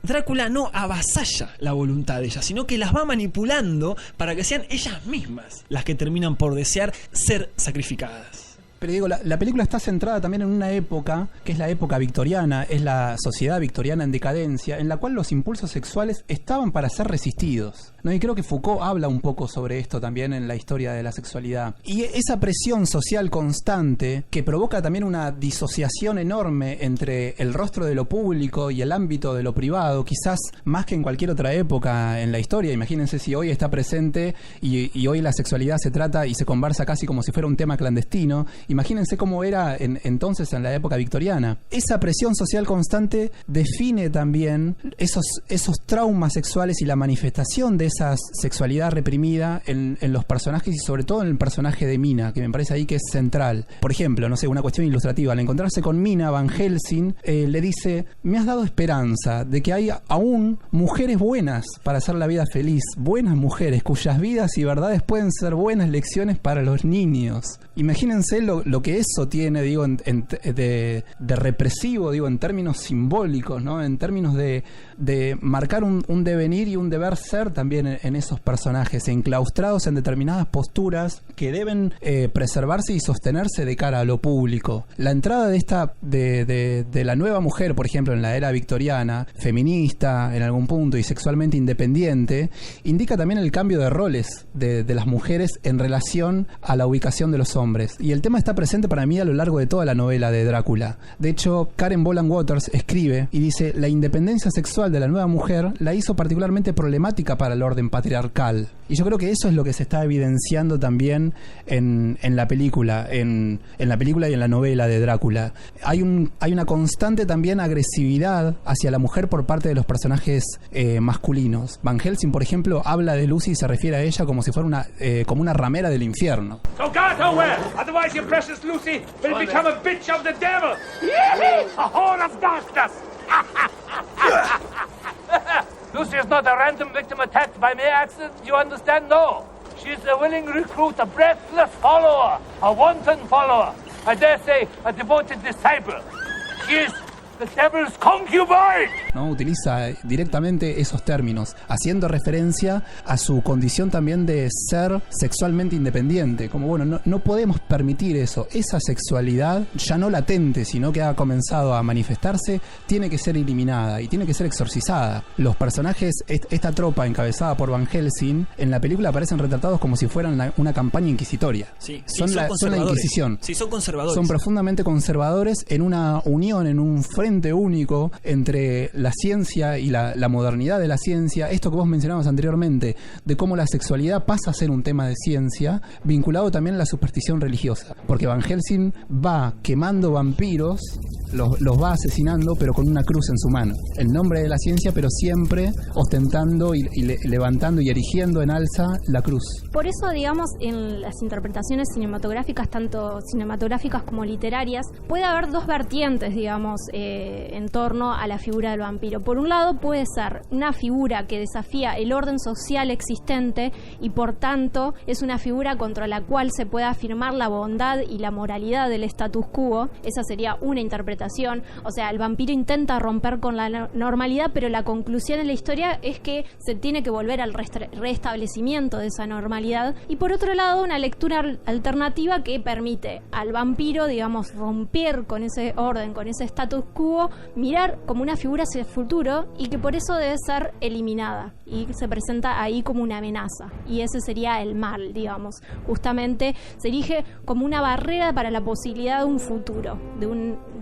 Drácula no avasalla la voluntad de ellas, sino que las va manipulando para que sean ellas mismas las que terminan por desear ser sacrificadas. Pero digo, la película está centrada también en una época, que es la época victoriana, es la sociedad victoriana en decadencia, en la cual los impulsos sexuales estaban para ser resistidos, ¿no? Y creo que Foucault habla un poco sobre esto también en la historia de la sexualidad. Y esa presión social constante que provoca también una disociación enorme entre el rostro de lo público y el ámbito de lo privado, quizás más que en cualquier otra época en la historia. Imagínense si hoy está presente y hoy la sexualidad se trata y se conversa casi como si fuera un tema clandestino. Imagínense cómo era entonces en la época victoriana. Esa presión social constante define también esos traumas sexuales y la manifestación de esa sexualidad reprimida en los personajes, y sobre todo en el personaje de Mina, que me parece ahí que es central. Por ejemplo, no sé, una cuestión ilustrativa: al encontrarse con Mina, Van Helsing le dice: me has dado esperanza de que hay aún mujeres buenas para hacer la vida feliz, buenas mujeres cuyas vidas y verdades pueden ser buenas lecciones para los niños. Imagínense lo que eso tiene, digo, de represivo, digo, en términos simbólicos, ¿no? En términos de marcar un devenir y un deber ser también en esos personajes, enclaustrados en determinadas posturas que deben preservarse y sostenerse de cara a lo público. La entrada de la nueva mujer, por ejemplo, en la era victoriana, feminista en algún punto y sexualmente independiente, indica también el cambio de roles de las mujeres en relación a la ubicación de los hombres. Y el tema está presente para mí a lo largo de toda la novela de Drácula. De hecho, Karen Boland Waters escribe y dice: la independencia sexual de la nueva mujer la hizo particularmente problemática para el orden patriarcal. Y yo creo que eso es lo que se está evidenciando también en la película, en la película y en la novela de Drácula. Hay una constante también agresividad hacia la mujer por parte de los personajes masculinos. Van Helsing, por ejemplo, habla de Lucy y se refiere a ella como si fuera como una ramera del infierno. So guard her well, otherwise your precious Lucy will become a bitch of the devil. A whore of darkness. Lucy is not a random victim attacked by mere accident, you understand? No. She is a willing recruit, a breathless follower, a wanton follower. I dare say, a devoted disciple. She is the devil's concubine. ¿No? Utiliza directamente esos términos, haciendo referencia a su condición también de ser sexualmente independiente. Como, bueno, no podemos permitir eso. Esa sexualidad, ya no latente, sino que ha comenzado a manifestarse, tiene que ser eliminada y tiene que ser exorcizada. Los personajes, esta tropa encabezada por Van Helsing, en la película aparecen retratados como si fueran una campaña inquisitoria. Sí, son la Inquisición. Sí, son conservadores. Son profundamente conservadores en una unión, en un frente único entre la ciencia y la modernidad de la ciencia, esto que vos mencionabas anteriormente, de cómo la sexualidad pasa a ser un tema de ciencia, vinculado también a la superstición religiosa. Porque Van Helsing va quemando vampiros, los va asesinando, pero con una cruz en su mano. El nombre de la ciencia, pero siempre ostentando y levantando y erigiendo en alza la cruz. Por eso, digamos, en las interpretaciones cinematográficas, tanto cinematográficas como literarias, puede haber dos vertientes, digamos, en torno a la figura del vampiro. Por un lado, puede ser una figura que desafía el orden social existente y, por tanto, es una figura contra la cual se puede afirmar la bondad y la moralidad del status quo. Esa sería una interpretación. O sea, el vampiro intenta romper con la normalidad, pero la conclusión en la historia es que se tiene que volver al restablecimiento de esa normalidad. Y por otro lado, una lectura alternativa que permite al vampiro, digamos, romper con ese orden, con ese status quo, mirar como una figura hacia el futuro y que por eso debe ser eliminada y se presenta ahí como una amenaza. Y ese sería el mal, digamos. Justamente se erige como una barrera para la posibilidad de un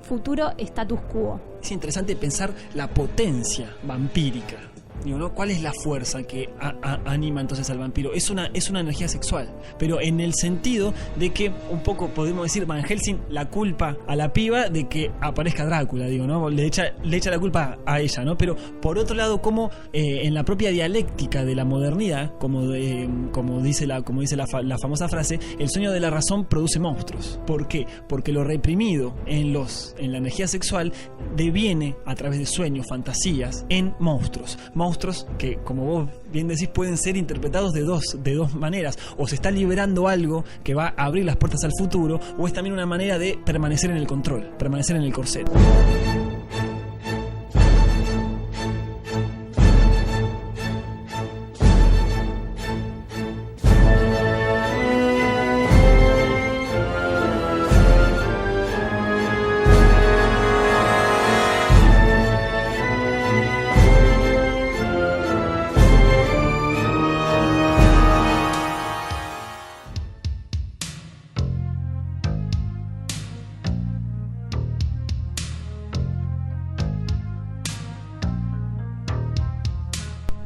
futuro status quo. Es interesante pensar la potencia vampírica. Digo, ¿no? ¿Cuál es la fuerza que anima entonces al vampiro? Es una energía sexual, pero en el sentido de que un poco podemos decir Van Helsing la culpa a la piba de que aparezca Drácula, digo, ¿no? Le echa la culpa a ella, ¿no? Pero por otro lado, como en la propia dialéctica de la modernidad, como dice la famosa frase, el sueño de la razón produce monstruos. ¿Por qué? Porque lo reprimido en la energía sexual deviene a través de sueños, fantasías, en monstruos que, como vos bien decís, pueden ser interpretados de dos maneras. O se está liberando algo que va a abrir las puertas al futuro, o es también una manera de permanecer en el control, permanecer en el corset.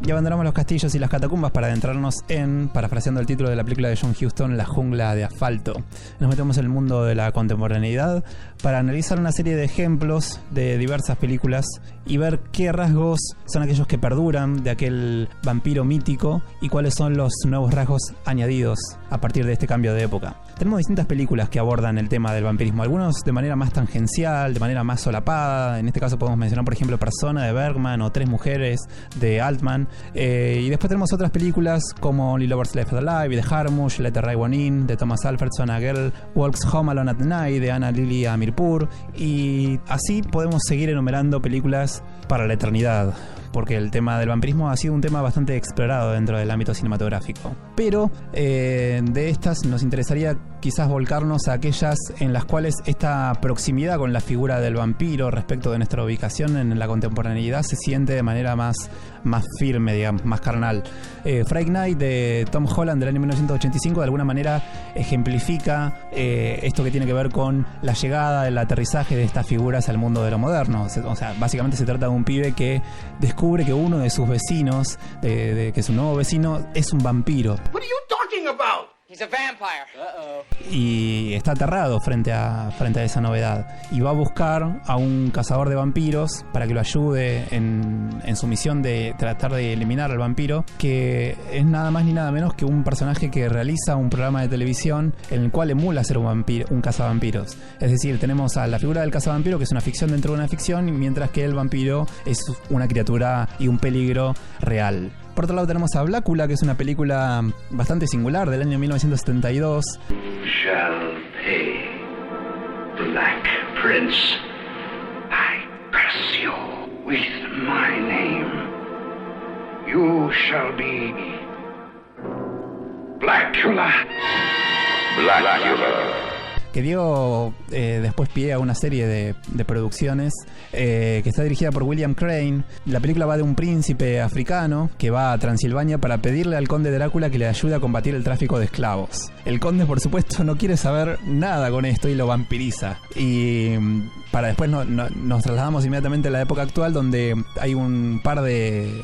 Y abandonamos los castillos y las catacumbas para adentrarnos en, parafraseando el título de la película de John Huston, La jungla de asfalto. Nos metemos en el mundo de la contemporaneidad para analizar una serie de ejemplos de diversas películas y ver qué rasgos son aquellos que perduran de aquel vampiro mítico y cuáles son los nuevos rasgos añadidos a partir de este cambio de época. Tenemos distintas películas que abordan el tema del vampirismo, algunos de manera más tangencial, de manera más solapada. En este caso podemos mencionar, por ejemplo, Persona de Bergman o Tres mujeres de Altman. Y después tenemos otras películas como Only Lovers Left Alive de Jarmusch, Let the Right One In de Thomas Alfredson, A Girl Walks Home Alone at Night de Anna Lily Amirpour. Y así podemos seguir enumerando películas para la eternidad, porque el tema del vampirismo ha sido un tema bastante explorado dentro del ámbito cinematográfico. Pero de estas nos interesaría quizás volcarnos a aquellas en las cuales esta proximidad con la figura del vampiro respecto de nuestra ubicación en la contemporaneidad se siente de manera más firme, digamos, más carnal. Fright Night de Tom Holland del año 1985 de alguna manera ejemplifica esto que tiene que ver con la llegada, el aterrizaje de estas figuras al mundo de lo moderno. O sea, básicamente se trata de un pibe que descubre que uno de sus vecinos, que su nuevo vecino, es un vampiro. What are you talking about? He's a vampire. Y está aterrado frente a esa novedad. Y va a buscar a un cazador de vampiros para que lo ayude en su misión de tratar de eliminar al vampiro, que es nada más ni nada menos que un personaje que realiza un programa de televisión en el cual emula ser un cazavampiros. Es decir, tenemos a la figura del cazavampiro, que es una ficción dentro de una ficción, mientras que el vampiro es una criatura y un peligro real. Por otro lado tenemos a Blácula, que es una película bastante singular del año 1972. Shall pay, Black Prince. I curse you with my name. You shall be Blackula. Blackula, que dio después pie a una serie de producciones que está dirigida por William Crane. La película va de un príncipe africano que va a Transilvania para pedirle al conde Drácula que le ayude a combatir el tráfico de esclavos. El conde, por supuesto, no quiere saber nada con esto y lo vampiriza. Y para después nos trasladamos inmediatamente a la época actual, donde hay un par de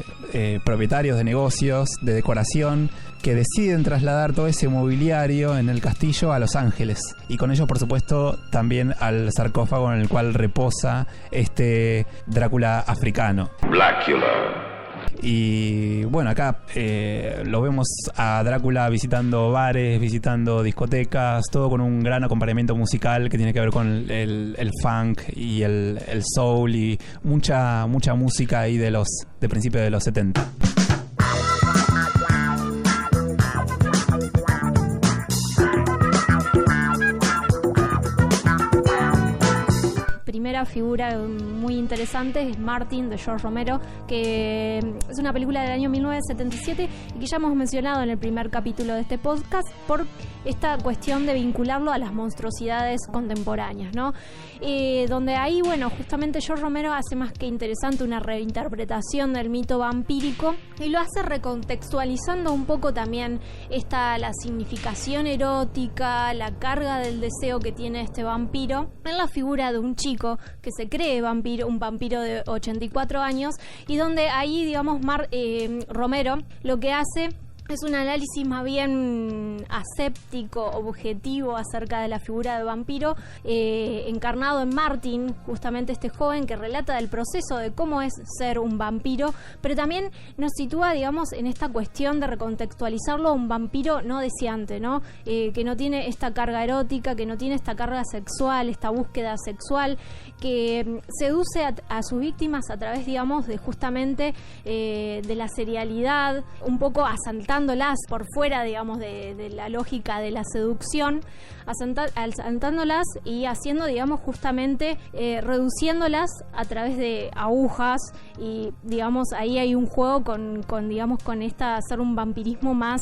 propietarios de negocios, de decoración, que deciden trasladar todo ese mobiliario en el castillo a Los Ángeles. Y con ello, por supuesto, también al sarcófago en el cual reposa este Drácula africano. Blácula. Y bueno, acá lo vemos a Drácula visitando bares, visitando discotecas, todo con un gran acompañamiento musical que tiene que ver con el funk y el soul y mucha música ahí de principios de los 70. Primera figura muy interesante es Martin, de George Romero, que es una película del año 1977 y que ya hemos mencionado en el primer capítulo de este podcast por esta cuestión de vincularlo a las monstruosidades contemporáneas, ¿no? Donde ahí, bueno, justamente George Romero hace más que interesante una reinterpretación del mito vampírico y lo hace recontextualizando un poco también la significación erótica, la carga del deseo que tiene este vampiro en la figura de un chico que se cree vampiro, un vampiro de 84 años, y donde ahí, digamos, Romero lo que hace es un análisis más bien aséptico, objetivo acerca de la figura del vampiro, encarnado en Martin, justamente este joven que relata del proceso de cómo es ser un vampiro, pero también nos sitúa, digamos, en esta cuestión de recontextualizarlo a un vampiro no deseante, ¿no? Que no tiene esta carga erótica, que no tiene esta carga sexual, esta búsqueda sexual, que seduce a sus víctimas a través, digamos, de justamente de la serialidad, un poco asaltándolas por fuera, digamos, de la lógica de la seducción, asaltándolas y haciendo, digamos, justamente reduciéndolas a través de agujas, y digamos ahí hay un juego con hacer un vampirismo más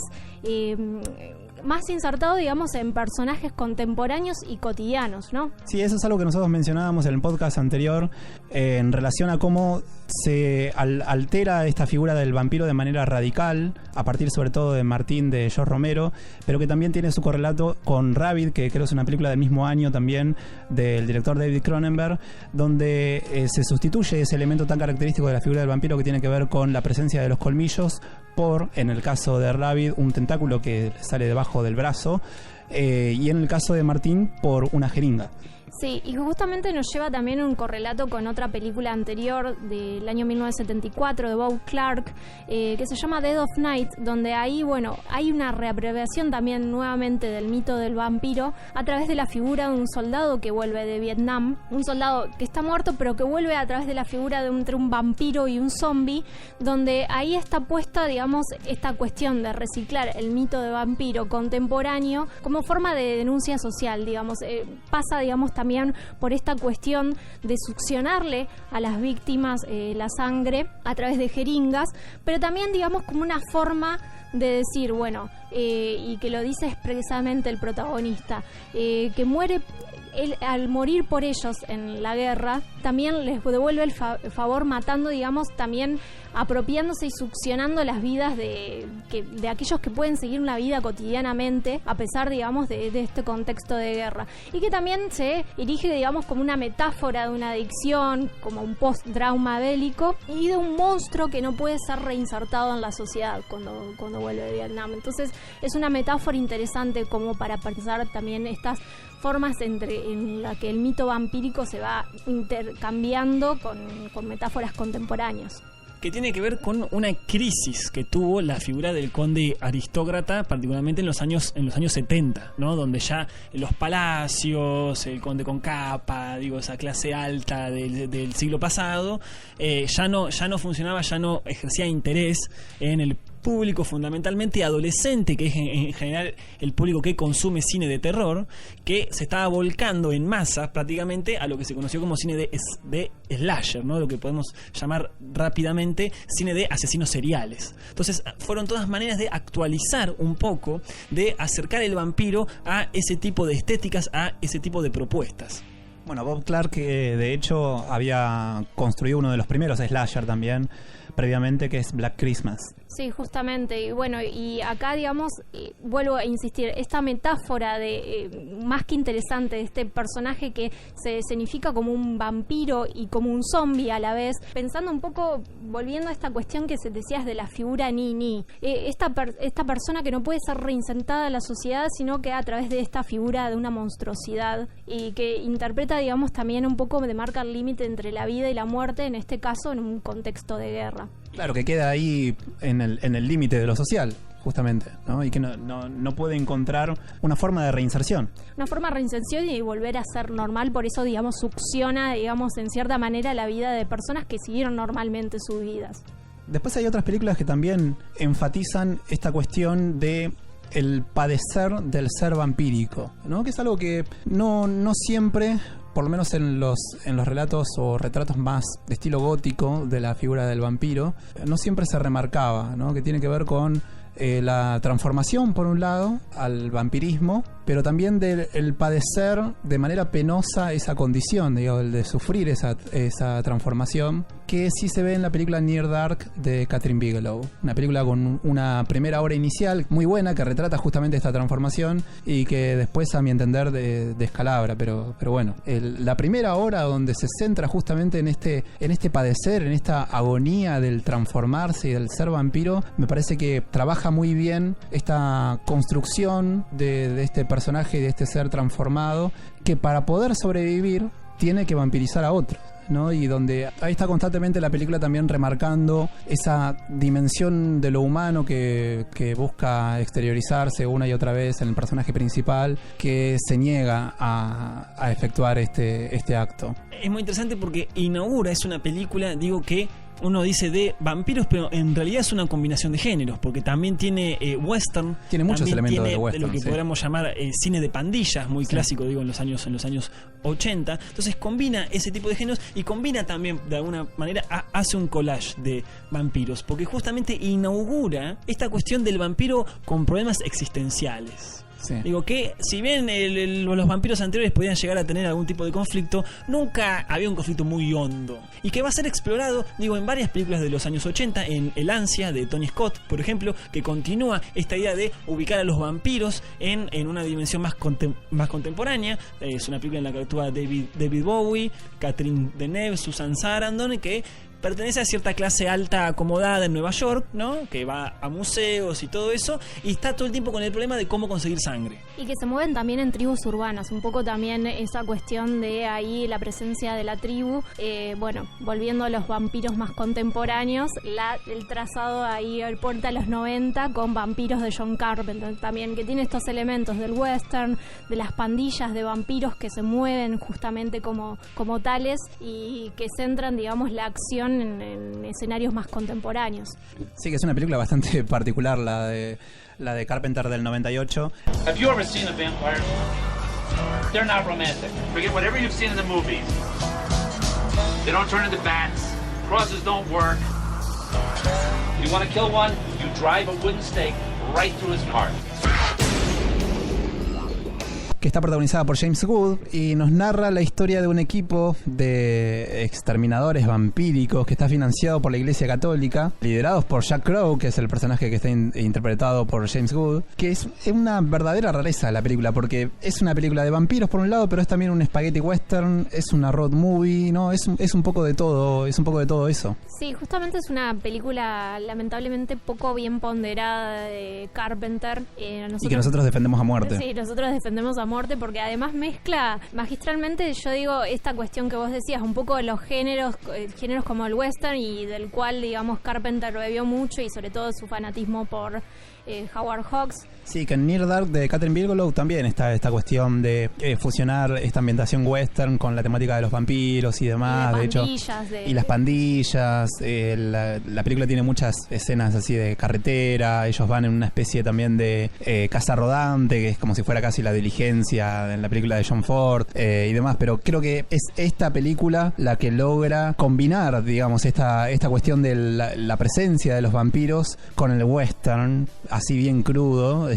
insertado, digamos, en personajes contemporáneos y cotidianos, ¿no? Sí, eso es algo que nosotros mencionábamos en el podcast anterior en relación a cómo se altera esta figura del vampiro de manera radical, a partir sobre todo de Martín, de George Romero, pero que también tiene su correlato con Rabid, que creo es una película del mismo año también, del director David Cronenberg, donde se sustituye ese elemento tan característico de la figura del vampiro que tiene que ver con la presencia de los colmillos por, en el caso de Rabid, un tentáculo que sale debajo del brazo, y en el caso de Martín, por una jeringa. Sí, y justamente nos lleva también un correlato con otra película anterior del año 1974 de Bob Clark, que se llama Dead of Night, donde ahí, bueno, hay una reapropiación también nuevamente del mito del vampiro a través de la figura de un soldado que vuelve de Vietnam, un soldado que está muerto pero que vuelve a través de la figura entre un vampiro y un zombie, donde ahí está puesta, digamos, esta cuestión de reciclar el mito de vampiro contemporáneo como forma de denuncia social, digamos, pasa, digamos, también por esta cuestión de succionarle a las víctimas la sangre a través de jeringas, pero también, digamos, como una forma de decir, bueno, y que lo dice expresamente el protagonista, que muere. Él, al morir por ellos en la guerra, también les devuelve el favor matando, digamos, también apropiándose y succionando las vidas de aquellos que pueden seguir una vida cotidianamente a pesar, digamos, de este contexto de guerra, y que también se erige, digamos, como una metáfora de una adicción, como un post-trauma bélico y de un monstruo que no puede ser reinsertado en la sociedad cuando vuelve de Vietnam. Entonces es una metáfora interesante como para pensar también estas formas en la que el mito vampírico se va intercambiando con metáforas contemporáneas. Que tiene que ver con una crisis que tuvo la figura del conde aristócrata, particularmente en los años 70, ¿no? Donde ya los palacios, el conde con capa, digo, esa clase alta del siglo pasado, ya no funcionaba, ya no ejercía interés en el público fundamentalmente adolescente, que es en general el público que consume cine de terror, que se estaba volcando en masa prácticamente a lo que se conoció como cine de slasher, ¿no? Lo que podemos llamar rápidamente cine de asesinos seriales. Entonces fueron todas maneras de actualizar un poco, de acercar el vampiro a ese tipo de estéticas, a ese tipo de propuestas. Bueno, Bob Clark, de hecho, había construido uno de los primeros slasher también, previamente, que es Black Christmas. Sí, justamente. Y bueno, y acá, digamos, vuelvo a insistir, esta metáfora de más que interesante de este personaje que se escenifica como un vampiro y como un zombie a la vez, pensando un poco, volviendo a esta cuestión que se decías de la figura Nini, esta persona que no puede ser reinsertada en la sociedad, sino que a través de esta figura de una monstruosidad y que interpreta, digamos, también un poco de marca el límite entre la vida y la muerte, en este caso en un contexto de guerra. Claro, que queda ahí en el límite de lo social, justamente, ¿no? Y que no puede encontrar una forma de reinserción. Una forma de reinserción y volver a ser normal, por eso, digamos, succiona, digamos, en cierta manera la vida de personas que siguieron normalmente sus vidas. Después hay otras películas que también enfatizan esta cuestión de el padecer del ser vampírico, ¿no? Que es algo que no siempre, por lo menos en los relatos o retratos más de estilo gótico de la figura del vampiro, no siempre se remarcaba, ¿no? Que tiene que ver con la transformación, por un lado, al vampirismo, pero también del padecer de manera penosa esa condición, digo, el de sufrir esa transformación, que sí se ve en la película Near Dark de Kathryn Bigelow, una película con una primera hora inicial muy buena que retrata justamente esta transformación y que después, a mi entender, descalabra, pero bueno, la primera hora donde se centra justamente en este padecer, en esta agonía del transformarse y del ser vampiro, me parece que trabaja muy bien esta construcción de este personaje, de este ser transformado, que para poder sobrevivir tiene que vampirizar a otro, ¿no? Y donde ahí está constantemente la película también remarcando esa dimensión de lo humano que busca exteriorizarse una y otra vez en el personaje principal, que se niega a efectuar este acto. Es muy interesante porque inaugura, es una película, digo, que uno dice de vampiros, pero en realidad es una combinación de géneros, porque también tiene western, tiene muchos elementos de western, lo que podríamos llamar cine de pandillas, muy clásico, digo, en los años 80. Entonces combina ese tipo de géneros y combina también, de alguna manera, hace un collage de vampiros, porque justamente inaugura esta cuestión del vampiro con problemas existenciales. Sí. Digo que si bien los vampiros anteriores podían llegar a tener algún tipo de conflicto, nunca había un conflicto muy hondo, y que va a ser explorado, digo, en varias películas de los años 80, en El Ansia de Tony Scott, por ejemplo, que continúa esta idea de ubicar a los vampiros en una dimensión más contemporánea. Es una película en la que actúa David Bowie, Catherine Deneuve, Susan Sarandon, que pertenece a cierta clase alta acomodada en Nueva York, ¿no? Que va a museos y todo eso, y está todo el tiempo con el problema de cómo conseguir sangre. Y que se mueven también en tribus urbanas, un poco también esa cuestión de ahí la presencia de la tribu. Bueno, volviendo a los vampiros más contemporáneos, el trazado ahí porta a los 90 con Vampiros de John Carpenter también, que tiene estos elementos del western, de las pandillas de vampiros que se mueven justamente como tales y que centran, digamos, la acción en escenarios más contemporáneos. Sí, que es una película bastante particular, la de Carpenter del 98. Have you ever seen a vampire? They're not romantic. Forget whatever you've seen in the movies. They don't turn into bats. Crosses don't work. You want to kill one? You drive a wooden stake right through his heart. Que está protagonizada por James Wood y nos narra la historia de un equipo de exterminadores vampíricos que está financiado por la Iglesia Católica, liderados por Jack Crow, que es el personaje que está interpretado por James Wood, que es una verdadera rareza la película, porque es una película de vampiros por un lado, pero es también un spaghetti western, es una road movie, ¿no? Es un poco de todo, eso. Sí, justamente es una película lamentablemente poco bien ponderada de Carpenter. Y que nosotros defendemos a muerte. Sí, nosotros defendemos a muerte, porque además mezcla magistralmente, yo digo, esta cuestión que vos decías, un poco de los géneros como el western, y del cual, digamos, Carpenter bebió mucho, y sobre todo su fanatismo por Howard Hawks. Sí, que en Near Dark de Catherine Bigelow también está esta cuestión de fusionar esta ambientación western con la temática de los vampiros y demás. De hecho, y las pandillas. La película tiene muchas escenas así de carretera. Ellos van en una especie también de casa rodante, que es como si fuera casi La Diligencia en la película de John Ford y demás. Pero creo que es esta película la que logra combinar, digamos, esta cuestión de la presencia de los vampiros con el western, así bien crudo.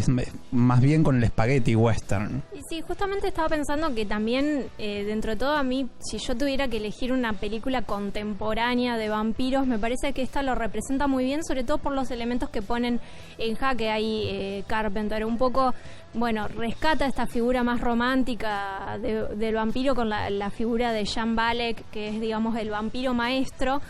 Más bien con el spaghetti western. Y sí, justamente estaba pensando que también, dentro de todo, a mí, si yo tuviera que elegir una película contemporánea de vampiros, me parece que esta lo representa muy bien, sobre todo por los elementos que ponen en jaque ahí Carpenter. Un poco, bueno, rescata esta figura más romántica del vampiro con la figura de Jan Valek, que es, digamos, el vampiro maestro,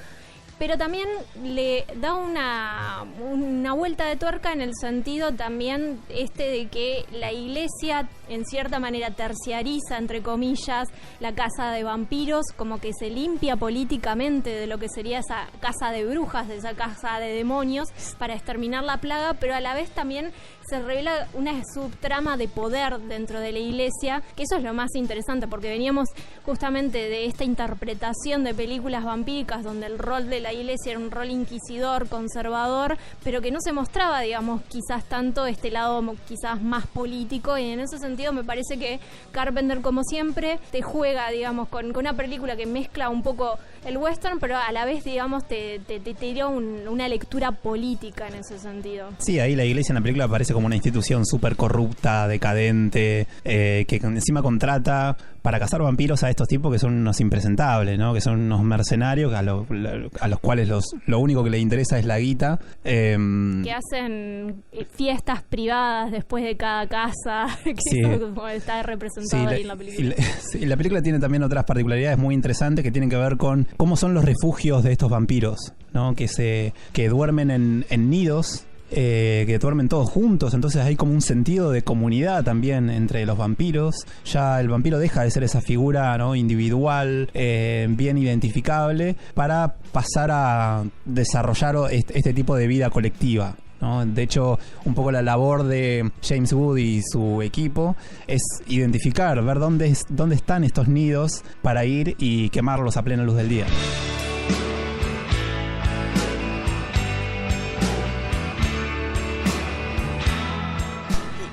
pero también le da una vuelta de tuerca en el sentido también de que la iglesia en cierta manera terciariza, entre comillas, la casa de vampiros, como que se limpia políticamente de lo que sería esa casa de brujas, de esa casa de demonios, para exterminar la plaga, pero a la vez también se revela una subtrama de poder dentro de la iglesia, que eso es lo más interesante, porque veníamos justamente de esta interpretación de películas vampíricas donde el rol de la iglesia era un rol inquisidor, conservador, pero que no se mostraba, digamos, quizás tanto este lado quizás más político, y en ese sentido me parece que Carpenter, como siempre, te juega, digamos, con una película que mezcla un poco el western, pero a la vez, digamos, te dio una lectura política en ese sentido. Sí, ahí la iglesia en la película aparece como una institución súper corrupta, decadente, que encima contrata para cazar vampiros a estos tipos que son unos impresentables, ¿no? Que son unos mercenarios a los cuales lo único que les interesa es la guita. Que hacen fiestas privadas después de cada casa, que sí, eso como está representado ahí en la película. Y la película tiene también otras particularidades muy interesantes que tienen que ver con cómo son los refugios de estos vampiros, ¿no? Que duermen en nidos, que duermen todos juntos, entonces hay como un sentido de comunidad también entre los vampiros. Ya el vampiro deja de ser esa figura, ¿no?, individual, bien identificable, para pasar a desarrollar este tipo de vida colectiva, ¿no? De hecho, un poco la labor de James Wood y su equipo es identificar, ver dónde están estos nidos para ir y quemarlos a plena luz del día.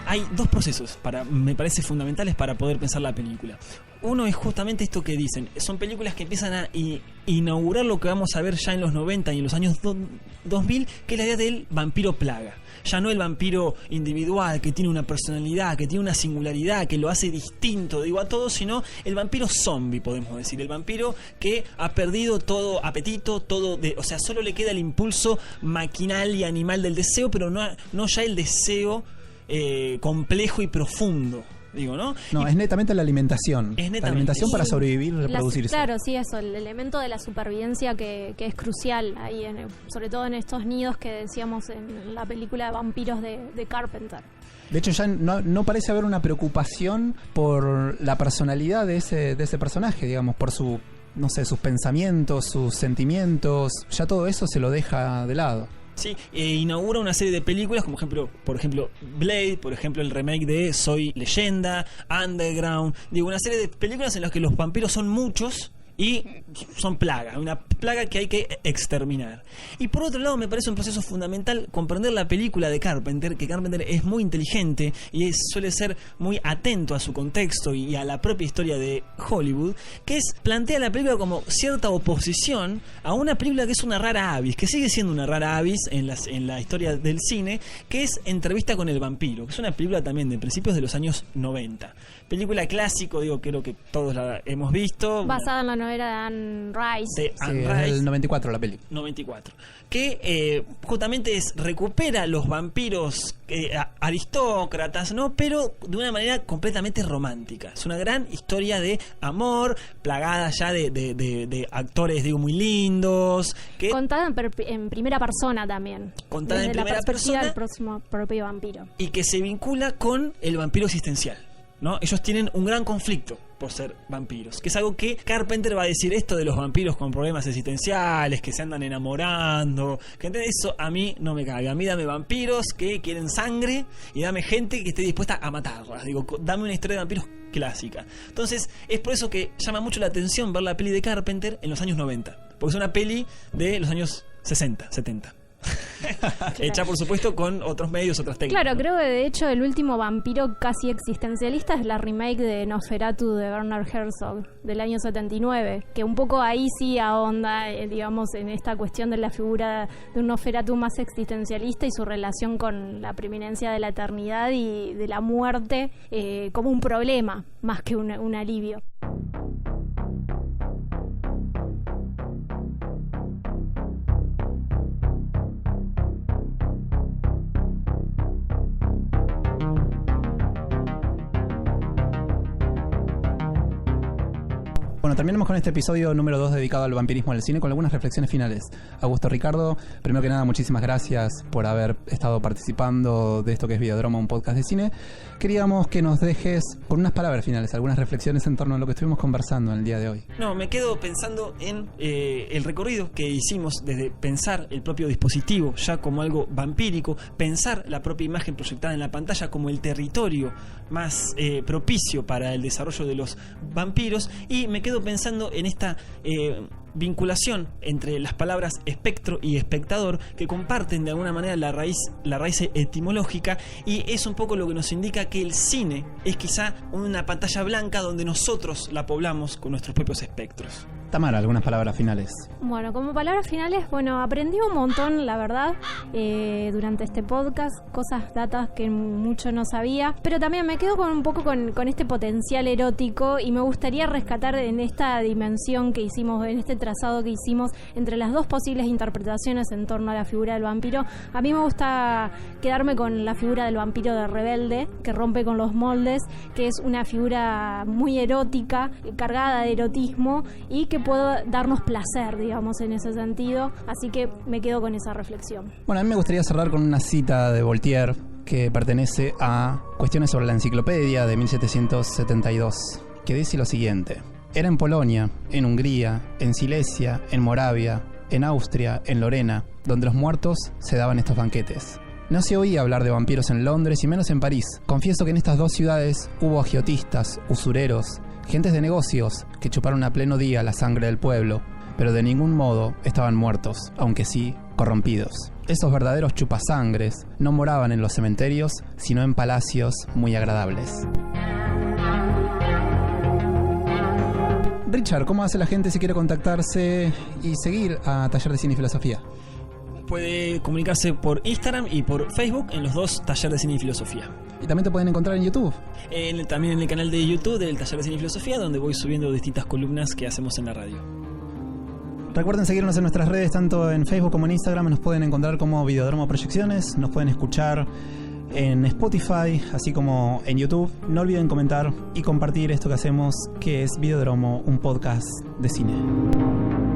Hay dos procesos me parece fundamentales para poder pensar la película. Uno es justamente esto que dicen, son películas que empiezan a inaugurar lo que vamos a ver ya en los 90 y en los años 2000, que es la idea del vampiro plaga. Ya no el vampiro individual, que tiene una personalidad, que tiene una singularidad, que lo hace distinto, a todos, sino el vampiro zombie, podemos decir. El vampiro que ha perdido todo apetito, o sea, solo le queda el impulso maquinal y animal del deseo, pero no ya el deseo complejo y profundo, ¿no? No, es netamente la alimentación. La alimentación para sobrevivir y reproducirse. Claro, sí, eso, el elemento de la supervivencia que es crucial ahí, sobre todo en estos nidos que decíamos en la película de vampiros de Carpenter. De hecho, ya no parece haber una preocupación por la personalidad de ese personaje, digamos, por sus pensamientos, sus sentimientos. Ya todo eso se lo deja de lado. Sí, inaugura una serie de películas como por ejemplo Blade, por ejemplo el remake de Soy Leyenda, Underground, una serie de películas en las que los vampiros son muchos y son una plaga que hay que exterminar. Y por otro lado, me parece un proceso fundamental comprender la película de Carpenter, que Carpenter es muy inteligente y suele ser muy atento a su contexto y a la propia historia de Hollywood, que plantea la película como cierta oposición a una película que es una rara avis, que sigue siendo una rara avis en la historia del cine, que es Entrevista con el vampiro, que es una película también de principios de los años 90. Película clásico, creo que todos la hemos visto. Basada en la novela de Anne Rice. Es del 94 la peli. 94. Que justamente recupera los vampiros aristócratas, ¿no? Pero de una manera completamente romántica. Es una gran historia de amor, plagada ya de actores, muy lindos. Contada en primera persona también. Contada desde en primera persona. Del propio vampiro. Y que se vincula con el vampiro existencial. ¿no? Ellos tienen un gran conflicto por ser vampiros, que es algo que Carpenter va a decir, esto de los vampiros con problemas existenciales, que se andan enamorando, que eso a mí no me cabe. A mí dame vampiros que quieren sangre y dame gente que esté dispuesta a matarlas. Digo, dame una historia de vampiros clásica. Entonces es por eso que llama mucho la atención ver la peli de Carpenter en los años 90, porque es una peli de los años 60, 70. Hecha por supuesto con otros medios, otras técnicas. Claro, creo que de hecho el último vampiro casi existencialista es la remake de Nosferatu de Werner Herzog del año 79, que un poco ahí sí ahonda, digamos, en esta cuestión de la figura de un Nosferatu más existencialista y su relación con la preeminencia de la eternidad y de la muerte como un problema más que un alivio. Bueno, terminamos con este episodio número 2 dedicado al vampirismo en el cine con algunas reflexiones finales. Augusto, Ricardo, primero que nada, muchísimas gracias por haber estado participando de esto que es Videodroma, un podcast de cine. Queríamos que nos dejes con unas palabras finales, algunas reflexiones en torno a lo que estuvimos conversando en el día de hoy. No, me quedo pensando en el recorrido que hicimos desde pensar el propio dispositivo ya como algo vampírico, pensar la propia imagen proyectada en la pantalla como el territorio más propicio para el desarrollo de los vampiros, y me quedo pensando en esta vinculación entre las palabras espectro y espectador, que comparten de alguna manera la raíz etimológica, y es un poco lo que nos indica que el cine es quizá una pantalla blanca donde nosotros la poblamos con nuestros propios espectros. Tamara, algunas palabras finales. Bueno, como palabras finales, aprendí un montón, la verdad, durante este podcast, datas que mucho no sabía, pero también me quedo un poco con este potencial erótico, y me gustaría rescatar en esta dimensión que hicimos, en este trazado que hicimos entre las dos posibles interpretaciones en torno a la figura del vampiro. A mí me gusta quedarme con la figura del vampiro de rebelde, que rompe con los moldes, que es una figura muy erótica, cargada de erotismo, y que puede darnos placer, digamos, en ese sentido. Así que me quedo con esa reflexión. Bueno, a mí me gustaría cerrar con una cita de Voltaire que pertenece a Cuestiones sobre la Enciclopedia de 1772, que dice lo siguiente: era en Polonia, en Hungría, en Silesia, en Moravia, en Austria, en Lorena, donde los muertos se daban estos banquetes. No se oía hablar de vampiros en Londres y menos en París. Confieso que en estas dos ciudades hubo agiotistas, usureros, gentes de negocios que chuparon a pleno día la sangre del pueblo, pero de ningún modo estaban muertos, aunque sí corrompidos. Esos verdaderos chupasangres no moraban en los cementerios, sino en palacios muy agradables. Richard, ¿cómo hace la gente si quiere contactarse y seguir a Taller de Cine y Filosofía? Puede comunicarse por Instagram y por Facebook en los dos Taller de Cine y Filosofía. ¿Y también te pueden encontrar en YouTube? También en el canal de YouTube del Taller de Cine y Filosofía, donde voy subiendo distintas columnas que hacemos en la radio. Recuerden seguirnos en nuestras redes, tanto en Facebook como en Instagram. Nos pueden encontrar como Videodromo Proyecciones. Nos pueden escuchar en Spotify, así como en YouTube. No olviden comentar y compartir esto que hacemos, que es Videodromo, un podcast de cine.